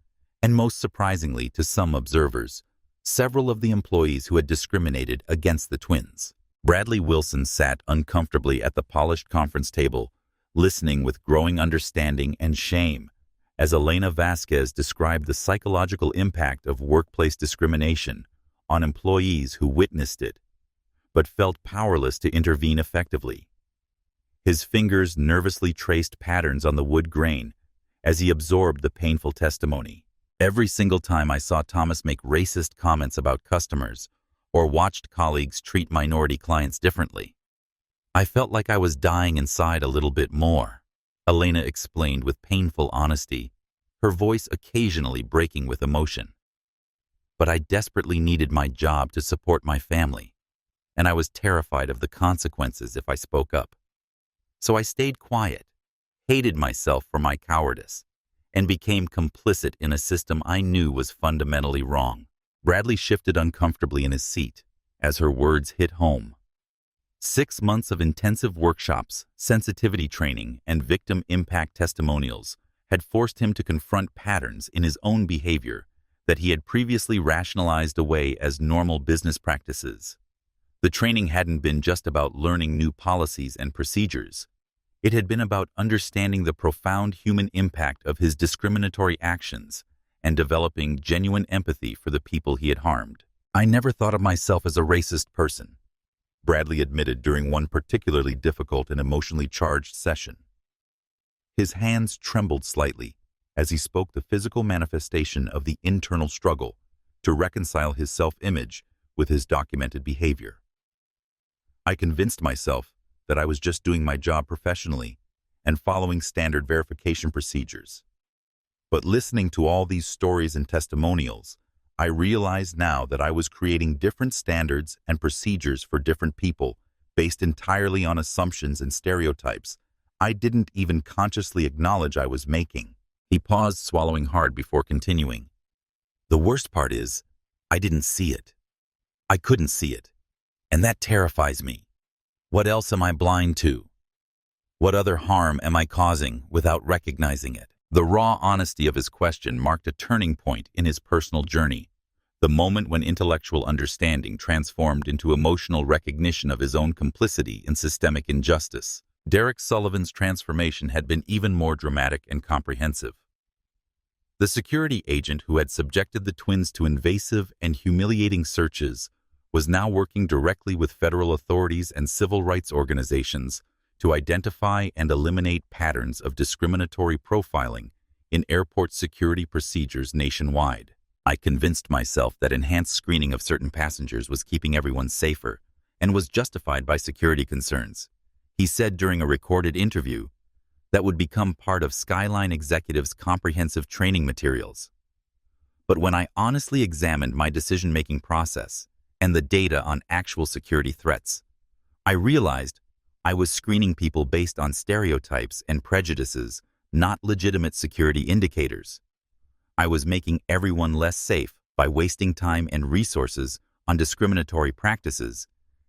and most surprisingly to some observers, several of the employees who had discriminated against the twins. Bradley Wilson sat uncomfortably at the polished conference table, listening with growing understanding and shame, as Elena Vasquez described the psychological impact of workplace discrimination on employees who witnessed it, but felt powerless to intervene effectively. His fingers nervously traced patterns on the wood grain as he absorbed the painful testimony. Every single time I saw Thomas make racist comments about customers or watched colleagues treat minority clients differently, I felt like I was dying inside a little bit more, Elena explained with painful honesty, her voice occasionally breaking with emotion. But I desperately needed my job to support my family, and I was terrified of the consequences if I spoke up. So I stayed quiet, hated myself for my cowardice, and became complicit in a system I knew was fundamentally wrong. Bradley shifted uncomfortably in his seat as her words hit home. 6 months of intensive workshops, sensitivity training, and victim impact testimonials had forced him to confront patterns in his own behavior that he had previously rationalized away as normal business practices. The training hadn't been just about learning new policies and procedures. It had been about understanding the profound human impact of his discriminatory actions and developing genuine empathy for the people he had harmed. I never thought of myself as a racist person, Bradley admitted during one particularly difficult and emotionally charged session. His hands trembled slightly as he spoke the physical manifestation of the internal struggle to reconcile his self-image with his documented behavior. I convinced myself that I was just doing my job professionally and following standard verification procedures. But listening to all these stories and testimonials, I realize now that I was creating different standards and procedures for different people based entirely on assumptions and stereotypes I didn't even consciously acknowledge I was making. He paused, swallowing hard before continuing. The worst part is, I didn't see it. I couldn't see it. And that terrifies me. What else am I blind to? What other harm am I causing without recognizing it? The raw honesty of his question marked a turning point in his personal journey, the moment when intellectual understanding transformed into emotional recognition of his own complicity in systemic injustice. Derek Sullivan's transformation had been even more dramatic and comprehensive. The security agent who had subjected the twins to invasive and humiliating searches was now working directly with federal authorities and civil rights organizations to identify and eliminate patterns of discriminatory profiling in airport security procedures nationwide. I convinced myself that enhanced screening of certain passengers was keeping everyone safer and was justified by security concerns, he said during a recorded interview that would become part of Skyline Executive's comprehensive training materials. But when I honestly examined my decision-making process and the data on actual security threats. I realized I was screening people based on stereotypes and prejudices, not legitimate security indicators. I was making everyone less safe by wasting time and resources on discriminatory practices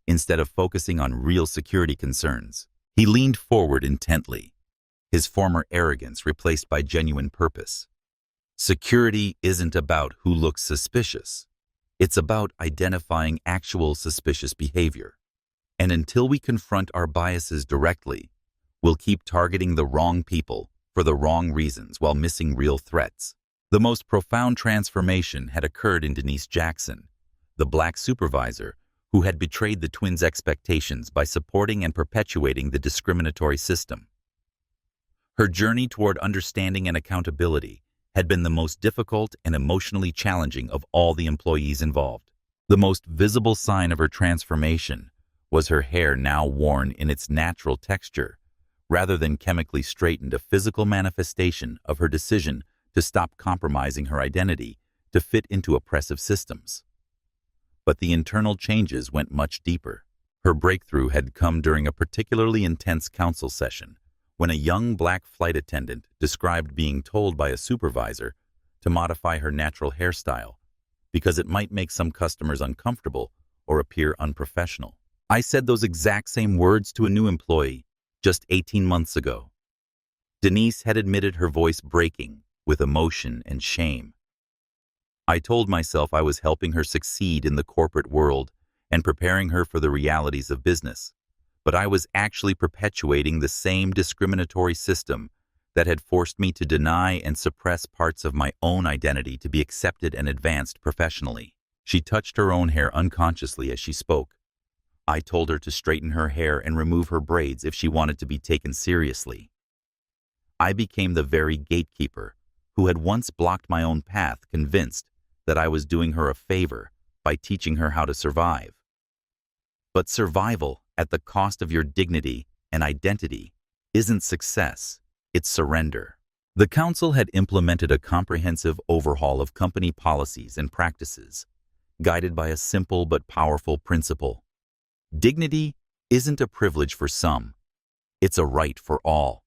instead of focusing on real security concerns. He leaned forward intently, his former arrogance replaced by genuine purpose. Security isn't about who looks suspicious. It's about identifying actual suspicious behavior. And until we confront our biases directly, we'll keep targeting the wrong people for the wrong reasons while missing real threats. The most profound transformation had occurred in Denise Jackson, the black supervisor who had betrayed the twins' expectations by supporting and perpetuating the discriminatory system. Her journey toward understanding and accountability had been the most difficult and emotionally challenging of all the employees involved. The most visible sign of her transformation was her hair now worn in its natural texture, rather than chemically straightened, a physical manifestation of her decision to stop compromising her identity to fit into oppressive systems. But the internal changes went much deeper. Her breakthrough had come during a particularly intense council session, when a young black flight attendant described being told by a supervisor to modify her natural hairstyle because it might make some customers uncomfortable or appear unprofessional. I said those exact same words to a new employee just 18 months ago. Denise had admitted her voice breaking with emotion and shame. I told myself I was helping her succeed in the corporate world and preparing her for the realities of business, but I was actually perpetuating the same discriminatory system that had forced me to deny and suppress parts of my own identity to be accepted and advanced professionally. She touched her own hair unconsciously as she spoke. I told her to straighten her hair and remove her braids if she wanted to be taken seriously. I became the very gatekeeper who had once blocked my own path, convinced that I was doing her a favor by teaching her how to survive. But survival at the cost of your dignity and identity isn't success, it's surrender. The council had implemented a comprehensive overhaul of company policies and practices, guided by a simple but powerful principle. Dignity isn't a privilege for some, it's a right for all.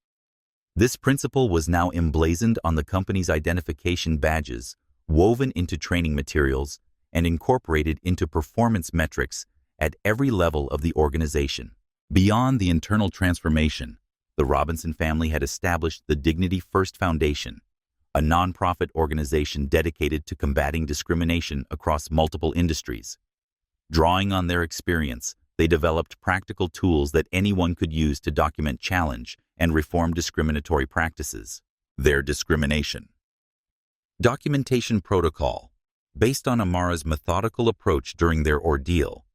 This principle was now emblazoned on the company's identification badges, woven into training materials, and incorporated into performance metrics at every level of the organization. Beyond the internal transformation, the Robinson family had established the Dignity First Foundation, a nonprofit organization dedicated to combating discrimination across multiple industries. Drawing on their experience, they developed practical tools that anyone could use to document, challenge, and reform discriminatory practices. Their discrimination documentation protocol, based on Amara's methodical approach during their ordeal,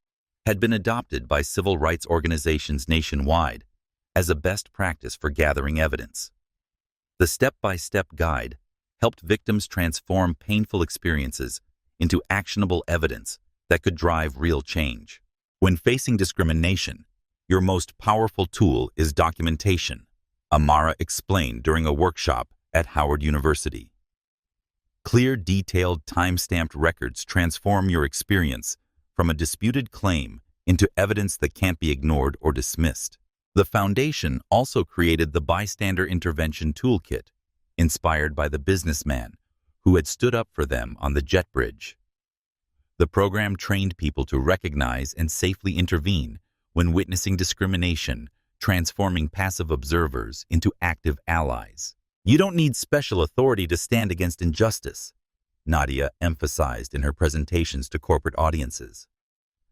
had been adopted by civil rights organizations nationwide as a best practice for gathering evidence. The step-by-step guide helped victims transform painful experiences into actionable evidence that could drive real change. When facing discrimination, your most powerful tool is documentation, Amara explained during a workshop at Howard University. Clear, detailed, time-stamped records transform your experience from a disputed claim into evidence that can't be ignored or dismissed. The foundation also created the Bystander Intervention Toolkit, inspired by the businessman who had stood up for them on the jet bridge. The program trained people to recognize and safely intervene when witnessing discrimination, transforming passive observers into active allies. You don't need special authority to stand against injustice, Nadia emphasized in her presentations to corporate audiences.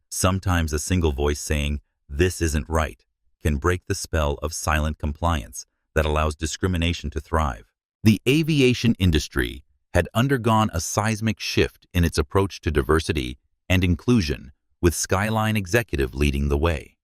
Sometimes a single voice saying, "This isn't right," can break the spell of silent compliance that allows discrimination to thrive. The aviation industry had undergone a seismic shift in its approach to diversity and inclusion, with Skyline executive leading the way.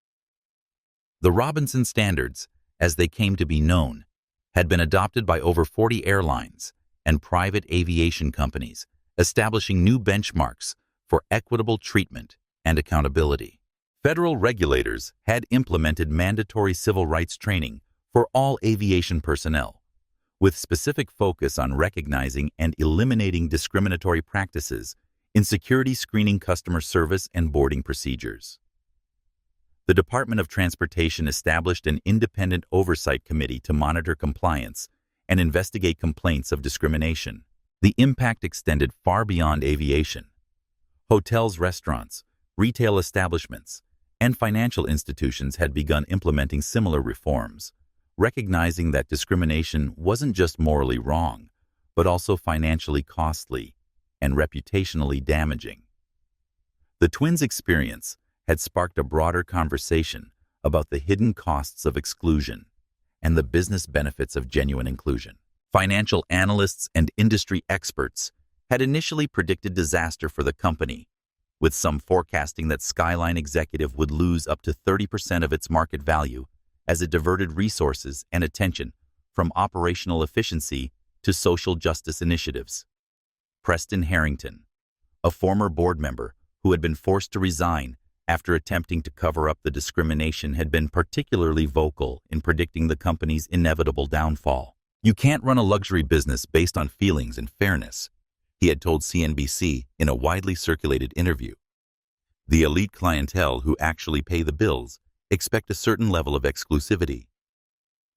The Robinson Standards, as they came to be known, had been adopted by over 40 airlines and private aviation companies, establishing new benchmarks for equitable treatment and accountability. Federal regulators had implemented mandatory civil rights training for all aviation personnel, with specific focus on recognizing and eliminating discriminatory practices in security screening, customer service, and boarding procedures. The Department of Transportation established an independent oversight committee to monitor compliance and investigate complaints of discrimination. The impact extended far beyond aviation. Hotels, restaurants, retail establishments, and financial institutions had begun implementing similar reforms, recognizing that discrimination wasn't just morally wrong, but also financially costly and reputationally damaging. The twins' experience had sparked a broader conversation about the hidden costs of exclusion and the business benefits of genuine inclusion. Financial analysts and industry experts had initially predicted disaster for the company, with some forecasting that Skyline Executive would lose up to 30% of its market value as it diverted resources and attention from operational efficiency to social justice initiatives. Preston Harrington, a former board member who had been forced to resign after attempting to cover up the discrimination, had been particularly vocal in predicting the company's inevitable downfall. "You can't run a luxury business based on feelings and fairness," he had told CNBC in a widely circulated interview. "The elite clientele who actually pay the bills expect a certain level of exclusivity.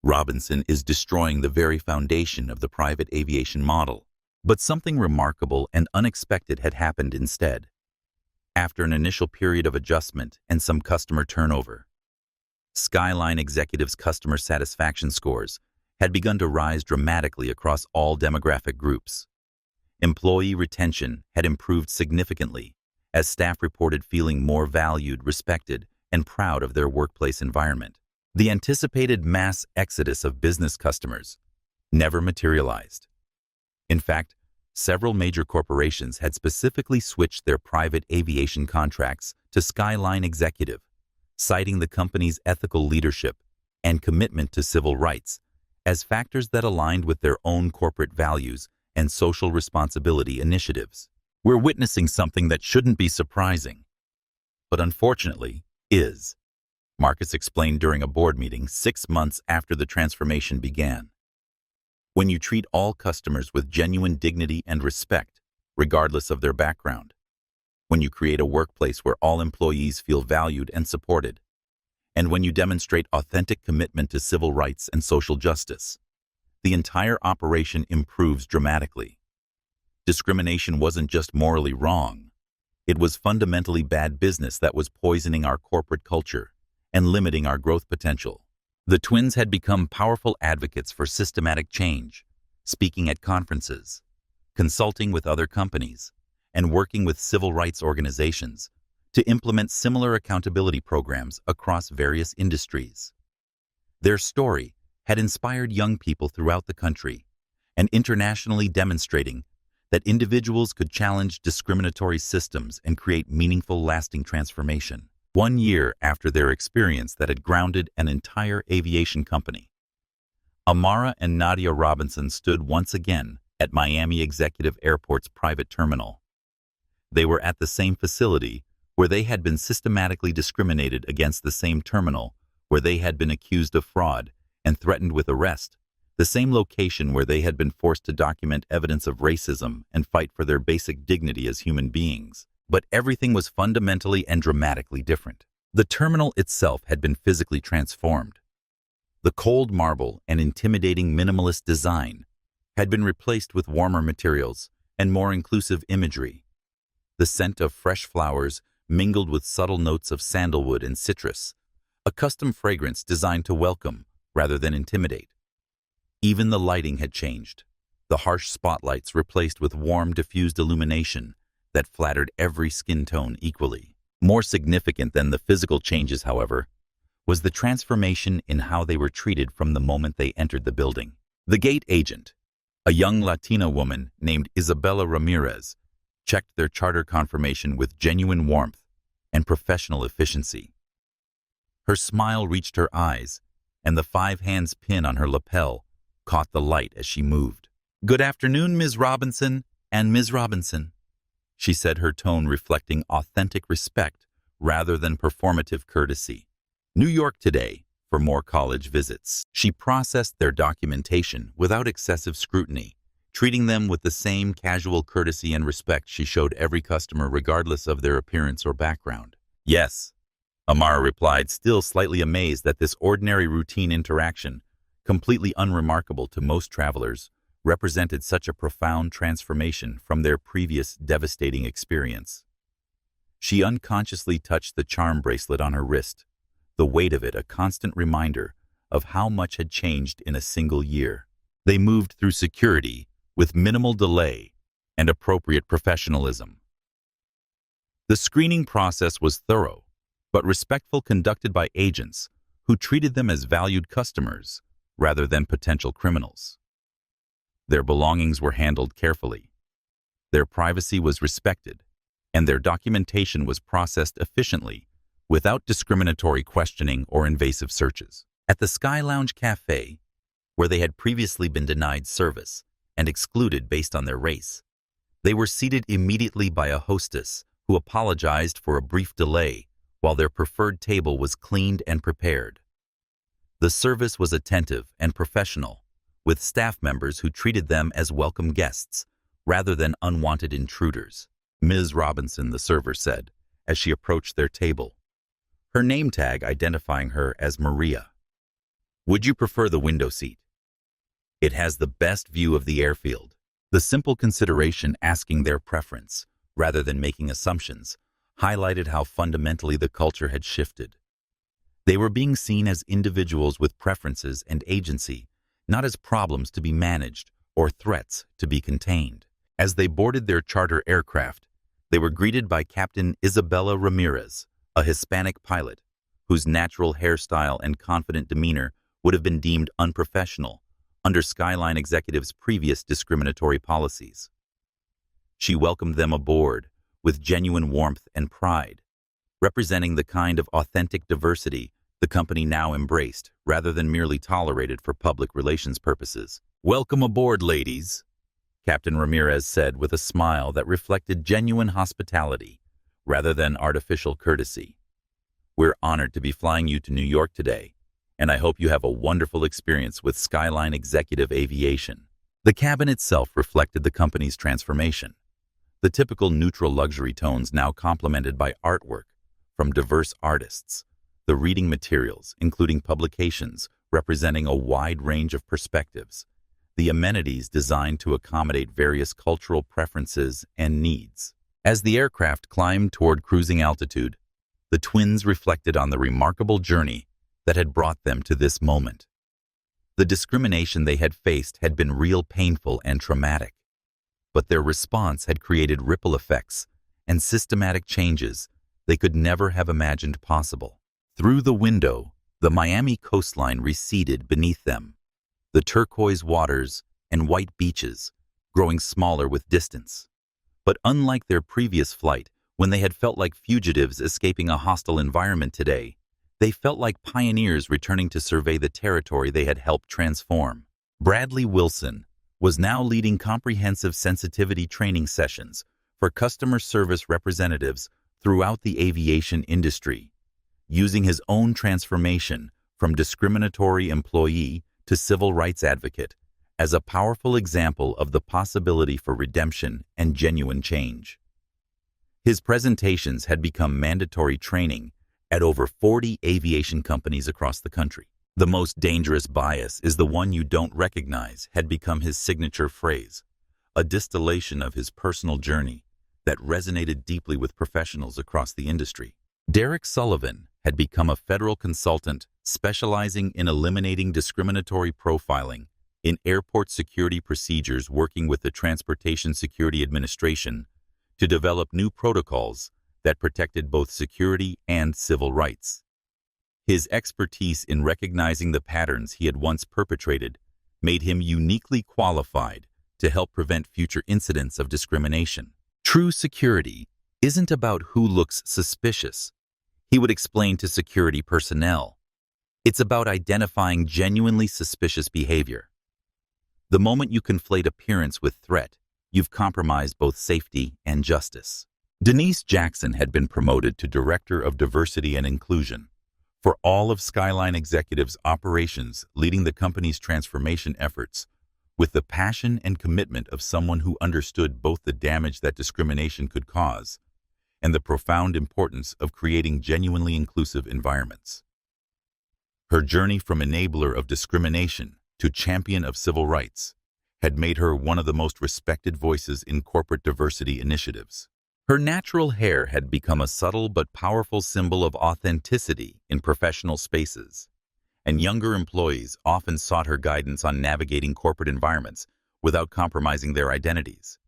Robinson is destroying the very foundation of the private aviation model." But something remarkable and unexpected had happened instead. After an initial period of adjustment and some customer turnover, Skyline Executive's customer satisfaction scores had begun to rise dramatically across all demographic groups. Employee retention had improved significantly, as staff reported feeling more valued, respected, and proud of their workplace environment. The anticipated mass exodus of business customers never materialized. In fact, several major corporations had specifically switched their private aviation contracts to Skyline Executive, citing the company's ethical leadership and commitment to civil rights as factors that aligned with their own corporate values and social responsibility initiatives. "We're witnessing something that shouldn't be surprising, but unfortunately is," Marcus explained during a board meeting 6 months after the transformation began. "When you treat all customers with genuine dignity and respect, regardless of their background, when you create a workplace where all employees feel valued and supported, and when you demonstrate authentic commitment to civil rights and social justice, the entire operation improves dramatically. Discrimination wasn't just morally wrong. It was fundamentally bad business that was poisoning our corporate culture and limiting our growth potential." The twins had become powerful advocates for systematic change, speaking at conferences, consulting with other companies, and working with civil rights organizations to implement similar accountability programs across various industries. Their story had inspired young people throughout the country and internationally, demonstrating that individuals could challenge discriminatory systems and create meaningful, lasting transformation. 1 year after their experience that had grounded an entire aviation company, Amara and Nadia Robinson stood once again at Miami Executive Airport's private terminal. They were at the same facility where they had been systematically discriminated against, the same terminal where they had been accused of fraud and threatened with arrest, the same location where they had been forced to document evidence of racism and fight for their basic dignity as human beings. But everything was fundamentally and dramatically different. The terminal itself had been physically transformed. The cold marble and intimidating minimalist design had been replaced with warmer materials and more inclusive imagery. The scent of fresh flowers mingled with subtle notes of sandalwood and citrus, a custom fragrance designed to welcome rather than intimidate. Even the lighting had changed, the harsh spotlights replaced with warm, diffused illumination that flattered every skin tone equally. More significant than the physical changes, however, was the transformation in how they were treated from the moment they entered the building. The gate agent, a young Latina woman named Isabella Ramirez, checked their charter confirmation with genuine warmth and professional efficiency. Her smile reached her eyes, and the 5 hands pin on her lapel caught the light as she moved. "Good afternoon, Ms. Robinson and Ms. Robinson," she said, her tone reflecting authentic respect rather than performative courtesy. "New York today for more college visits." She processed their documentation without excessive scrutiny, treating them with the same casual courtesy and respect she showed every customer regardless of their appearance or background. Yes, Amara replied, still slightly amazed that this ordinary routine interaction, completely unremarkable to most travelers, represented such a profound transformation from their previous devastating experience. She unconsciously touched the charm bracelet on her wrist, the weight of it a constant reminder of how much had changed in a single year. They moved through security with minimal delay and appropriate professionalism. The screening process was thorough, but respectful, conducted by agents who treated them as valued customers rather than potential criminals. Their belongings were handled carefully. Their privacy was respected, and their documentation was processed efficiently without discriminatory questioning or invasive searches. At the Skyline Cafe, where they had previously been denied service and excluded based on their race, they were seated immediately by a hostess who apologized for a brief delay while their preferred table was cleaned and prepared. The service was attentive and professional, with staff members who treated them as welcome guests rather than unwanted intruders. Ms. Robinson, the server said, as she approached their table, her name tag identifying her as Maria. Would you prefer the window seat? It has the best view of the airfield. The simple consideration asking their preference, rather than making assumptions, highlighted how fundamentally the culture had shifted. They were being seen as individuals with preferences and agency, not as problems to be managed or threats to be contained. As they boarded their charter aircraft, they were greeted by Captain Isabella Ramirez, a Hispanic pilot, whose natural hairstyle and confident demeanor would have been deemed unprofessional under Skyline executives' previous discriminatory policies. She welcomed them aboard with genuine warmth and pride, representing the kind of authentic diversity the company now embraced rather than merely tolerated for public relations purposes. "Welcome aboard, ladies," Captain Ramirez said with a smile that reflected genuine hospitality rather than artificial courtesy. "We're honored to be flying you to New York today, and I hope you have a wonderful experience with Skyline Executive Aviation." The cabin itself reflected the company's transformation. The typical neutral luxury tones now complemented by artwork from diverse artists, the reading materials, including publications representing a wide range of perspectives, the amenities designed to accommodate various cultural preferences and needs. As the aircraft climbed toward cruising altitude, the twins reflected on the remarkable journey that had brought them to this moment. The discrimination they had faced had been real, painful, and traumatic, but their response had created ripple effects and systematic changes they could never have imagined possible. Through the window, the Miami coastline receded beneath them, the turquoise waters and white beaches growing smaller with distance. But unlike their previous flight, when they had felt like fugitives escaping a hostile environment, today, they felt like pioneers returning to survey the territory they had helped transform. Bradley Wilson was now leading comprehensive sensitivity training sessions for customer service representatives throughout the aviation industry, using his own transformation from discriminatory employee to civil rights advocate as a powerful example of the possibility for redemption and genuine change. His presentations had become mandatory training at over 40 aviation companies across the country. "The most dangerous bias is the one you don't recognize" had become his signature phrase, a distillation of his personal journey that resonated deeply with professionals across the industry. Derek Sullivan had become a federal consultant specializing in eliminating discriminatory profiling in airport security procedures, working with the Transportation Security Administration to develop new protocols that protected both security and civil rights. His expertise in recognizing the patterns he had once perpetrated made him uniquely qualified to help prevent future incidents of discrimination. True security isn't about who looks suspicious, he would explain to security personnel. It's about identifying genuinely suspicious behavior. The moment you conflate appearance with threat, you've compromised both safety and justice. Denise Jackson had been promoted to Director of Diversity and Inclusion for all of Skyline Executive's operations, leading the company's transformation efforts with the passion and commitment of someone who understood both the damage that discrimination could cause and the profound importance of creating genuinely inclusive environments. Her journey from enabler of discrimination to champion of civil rights had made her one of the most respected voices in corporate diversity initiatives. Her natural hair had become a subtle but powerful symbol of authenticity in professional spaces, and younger employees often sought her guidance on navigating corporate environments without compromising their identities.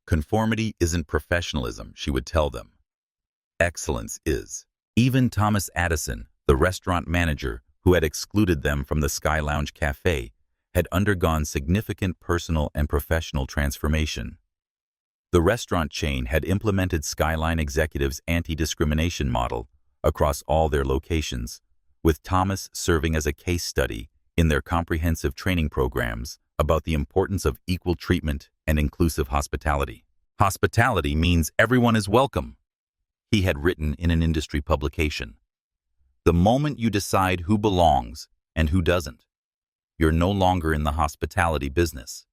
Conformity isn't professionalism, she would tell them. Excellence is. Even Thomas Addison, the restaurant manager who had excluded them from the Skyline Cafe, had undergone significant personal and professional transformation. The restaurant chain had implemented Skyline executives' anti-discrimination model across all their locations, with Thomas serving as a case study in their comprehensive training programs about the importance of equal treatment and inclusive hospitality. Hospitality means everyone is welcome, he had written in an industry publication. The moment you decide who belongs and who doesn't, you're no longer in the hospitality business.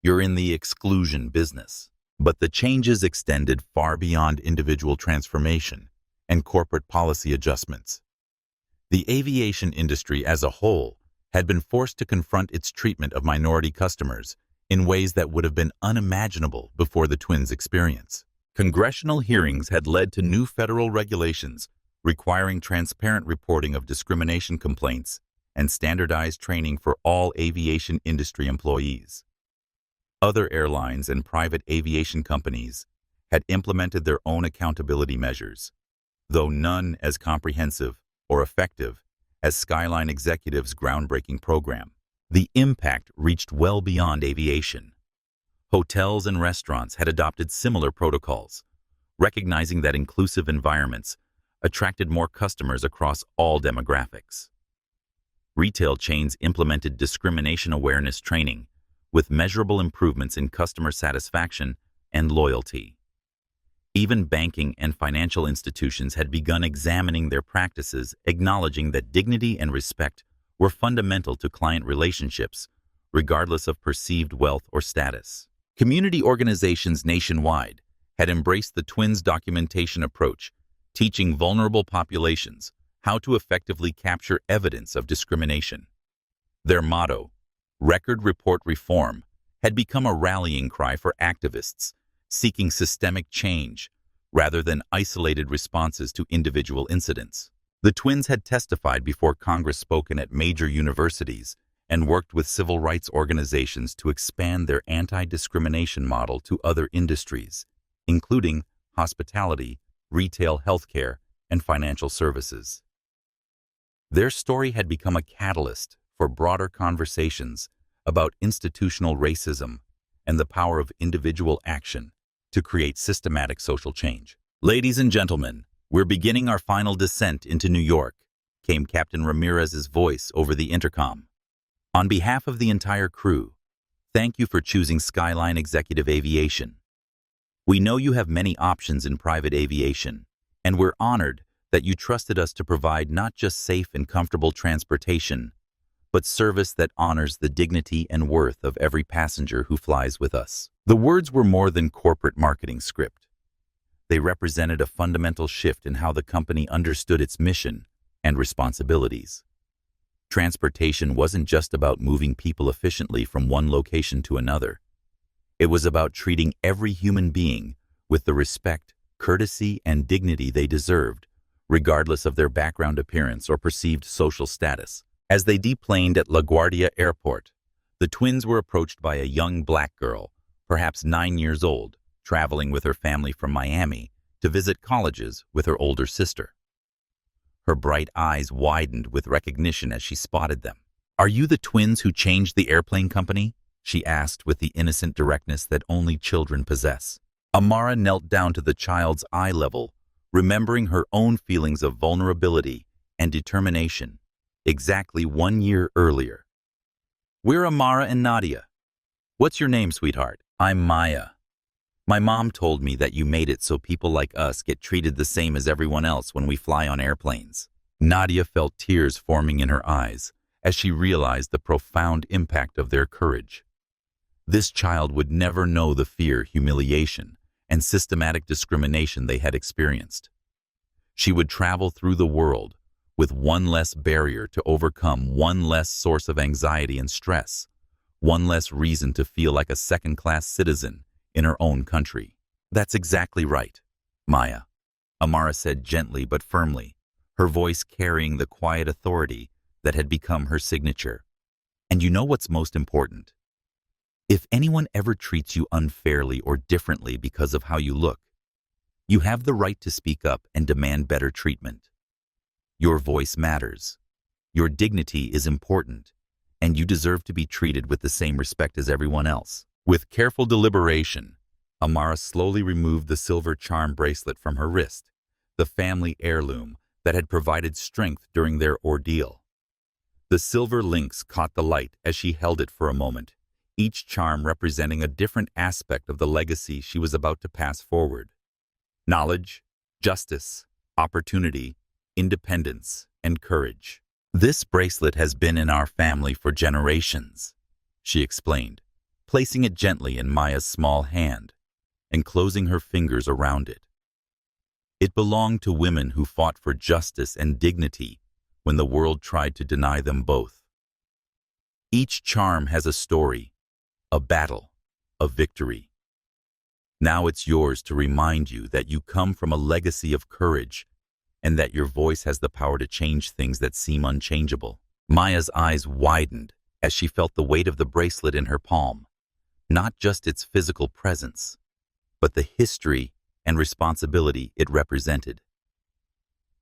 You're in the exclusion business. But the changes extended far beyond individual transformation and corporate policy adjustments. The aviation industry as a whole had been forced to confront its treatment of minority customers in ways that would have been unimaginable before the twins' experience. Congressional hearings had led to new federal regulations requiring transparent reporting of discrimination complaints and standardized training for all aviation industry employees. Other airlines and private aviation companies had implemented their own accountability measures, though none as comprehensive or effective as Skyline Executive's groundbreaking program. The impact reached well beyond aviation. Hotels and restaurants had adopted similar protocols, recognizing that inclusive environments attracted more customers across all demographics. Retail chains implemented discrimination awareness training, with measurable improvements in customer satisfaction and loyalty. Even banking and financial institutions had begun examining their practices, acknowledging that dignity and respect were fundamental to client relationships, regardless of perceived wealth or status. Community organizations nationwide had embraced the twins' documentation approach, teaching vulnerable populations how to effectively capture evidence of discrimination. Their motto, Record Report Reform, had become a rallying cry for activists seeking systemic change rather than isolated responses to individual incidents. The twins had testified before Congress, spoken at major universities, and worked with civil rights organizations to expand their anti-discrimination model to other industries, including hospitality, retail, healthcare, and financial services. Their story had become a catalyst for broader conversations about institutional racism and the power of individual action to create systematic social change. Ladies and gentlemen, we're beginning our final descent into New York, came Captain Ramirez's voice over the intercom. On behalf of the entire crew, thank you for choosing Skyline Executive Aviation. We know you have many options in private aviation, and we're honored that you trusted us to provide not just safe and comfortable transportation, but service that honors the dignity and worth of every passenger who flies with us. The words were more than corporate marketing script. They represented a fundamental shift in how the company understood its mission and responsibilities. Transportation wasn't just about moving people efficiently from one location to another. It was about treating every human being with the respect, courtesy, and dignity they deserved, regardless of their background, appearance, or perceived social status. As they deplaned at LaGuardia Airport, the twins were approached by a young black girl, perhaps 9 years old, traveling with her family from Miami to visit colleges with her older sister. Her bright eyes widened with recognition as she spotted them. "Are you the twins who changed the airplane company?" she asked with the innocent directness that only children possess. Amara knelt down to the child's eye level, remembering her own feelings of vulnerability and determination exactly 1 year earlier. "We're Amara and Nadia. What's your name, sweetheart?" "I'm Maya. My mom told me that you made it so people like us get treated the same as everyone else when we fly on airplanes." Nadia felt tears forming in her eyes as she realized the profound impact of their courage. This child would never know the fear, humiliation, and systematic discrimination they had experienced. She would travel through the world with one less barrier to overcome, one less source of anxiety and stress, one less reason to feel like a second-class citizen in her own country. "That's exactly right, Maya," Amara said gently but firmly, her voice carrying the quiet authority that had become her signature. "And you know what's most important? If anyone ever treats you unfairly or differently because of how you look, you have the right to speak up and demand better treatment. Your voice matters. Your dignity is important, and you deserve to be treated with the same respect as everyone else." With careful deliberation, Amara slowly removed the silver charm bracelet from her wrist, the family heirloom that had provided strength during their ordeal. The silver links caught the light as she held it for a moment, each charm representing a different aspect of the legacy she was about to pass forward. Knowledge, justice, opportunity, independence, and courage. "This bracelet has been in our family for generations," she explained, placing it gently in Maya's small hand and closing her fingers around it. "It belonged to women who fought for justice and dignity when the world tried to deny them both. Each charm has a story, a battle, a victory. Now it's yours to remind you that you come from a legacy of courage and that your voice has the power to change things that seem unchangeable." Maya's eyes widened as she felt the weight of the bracelet in her palm, not just its physical presence, but the history and responsibility it represented.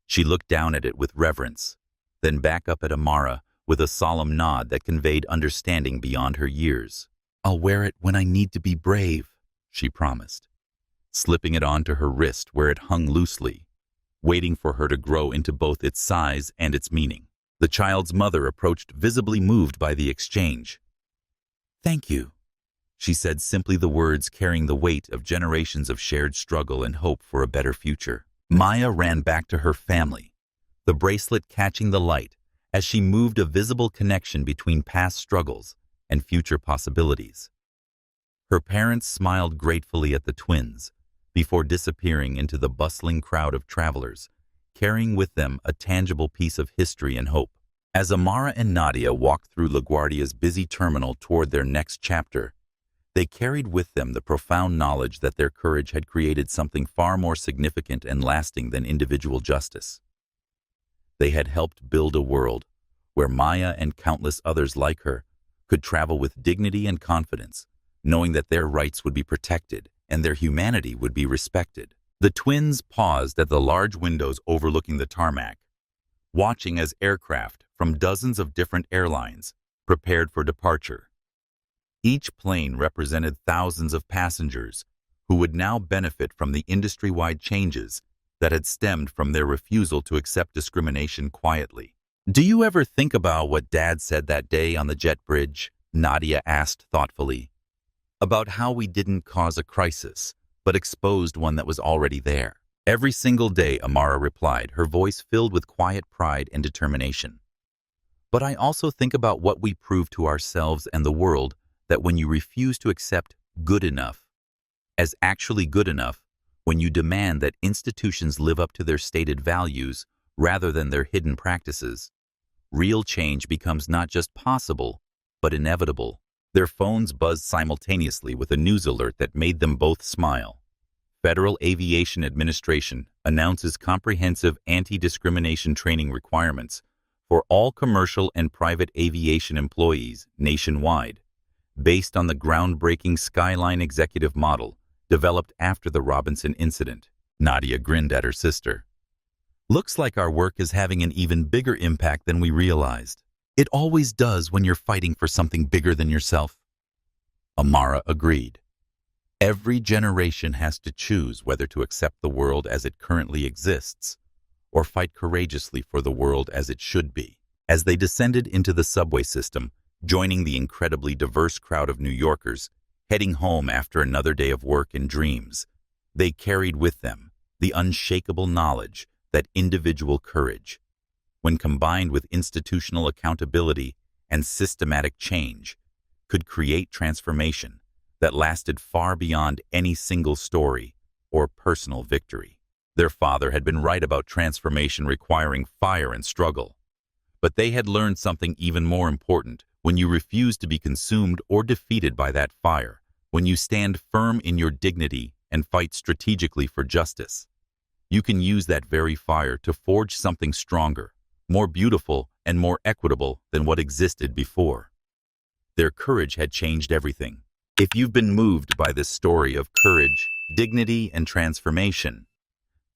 She looked down at it with reverence, then back up at Amara with a solemn nod that conveyed understanding beyond her years. "I'll wear it when I need to be brave," she promised, slipping it onto her wrist where it hung loosely, waiting for her to grow into both its size and its meaning. The child's mother approached, visibly moved by the exchange. "Thank you," she said, simply, the words carrying the weight of generations of shared struggle and hope for a better future. Maya ran back to her family, the bracelet catching the light as she moved, a visible connection between past struggles and future possibilities. Her parents smiled gratefully at the twins before disappearing into the bustling crowd of travelers, carrying with them a tangible piece of history and hope. As Amara and Nadia walked through LaGuardia's busy terminal toward their next chapter, they carried with them the profound knowledge that their courage had created something far more significant and lasting than individual justice. They had helped build a world where Maya and countless others like her could travel with dignity and confidence, knowing that their rights would be protected and their humanity would be respected. The twins paused at the large windows overlooking the tarmac, watching as aircraft from dozens of different airlines prepared for departure. Each plane represented thousands of passengers who would now benefit from the industry-wide changes that had stemmed from their refusal to accept discrimination quietly. "Do you ever think about what Dad said that day on the jet bridge?" Nadia asked thoughtfully. "About how we didn't cause a crisis, but exposed one that was already there." "Every single day," Amara replied, her voice filled with quiet pride and determination. "But I also think about what we prove to ourselves and the world, that when you refuse to accept good enough as actually good enough, when you demand that institutions live up to their stated values rather than their hidden practices, real change becomes not just possible, but inevitable." Their phones buzzed simultaneously with a news alert that made them both smile. Federal Aviation Administration announces comprehensive anti-discrimination training requirements for all commercial and private aviation employees nationwide, based on the groundbreaking Skyline executive model developed after the Robinson incident. Nadia grinned at her sister. "Looks like our work is having an even bigger impact than we realized." "It always does when you're fighting for something bigger than yourself," Amara agreed. "Every generation has to choose whether to accept the world as it currently exists or fight courageously for the world as it should be." As they descended into the subway system, joining the incredibly diverse crowd of New Yorkers heading home after another day of work and dreams, they carried with them the unshakable knowledge that individual courage, when combined with institutional accountability and systematic change, could create transformation that lasted far beyond any single story or personal victory. Their father had been right about transformation requiring fire and struggle. But they had learned something even more important: when you refuse to be consumed or defeated by that fire, when you stand firm in your dignity and fight strategically for justice, you can use that very fire to forge something stronger, more beautiful, and more equitable than what existed before. Their courage had changed everything. If you've been moved by this story of courage, dignity, and transformation,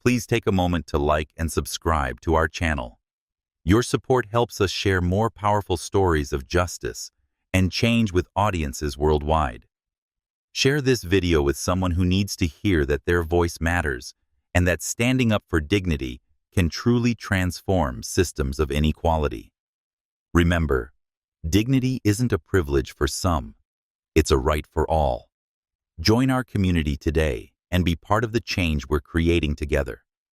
please take a moment to like and subscribe to our channel. Your support helps us share more powerful stories of justice and change with audiences worldwide. Share this video with someone who needs to hear that their voice matters and that standing up for dignity can truly transform systems of inequality. Remember, dignity isn't a privilege for some, it's a right for all. Join our community today and be part of the change we're creating together.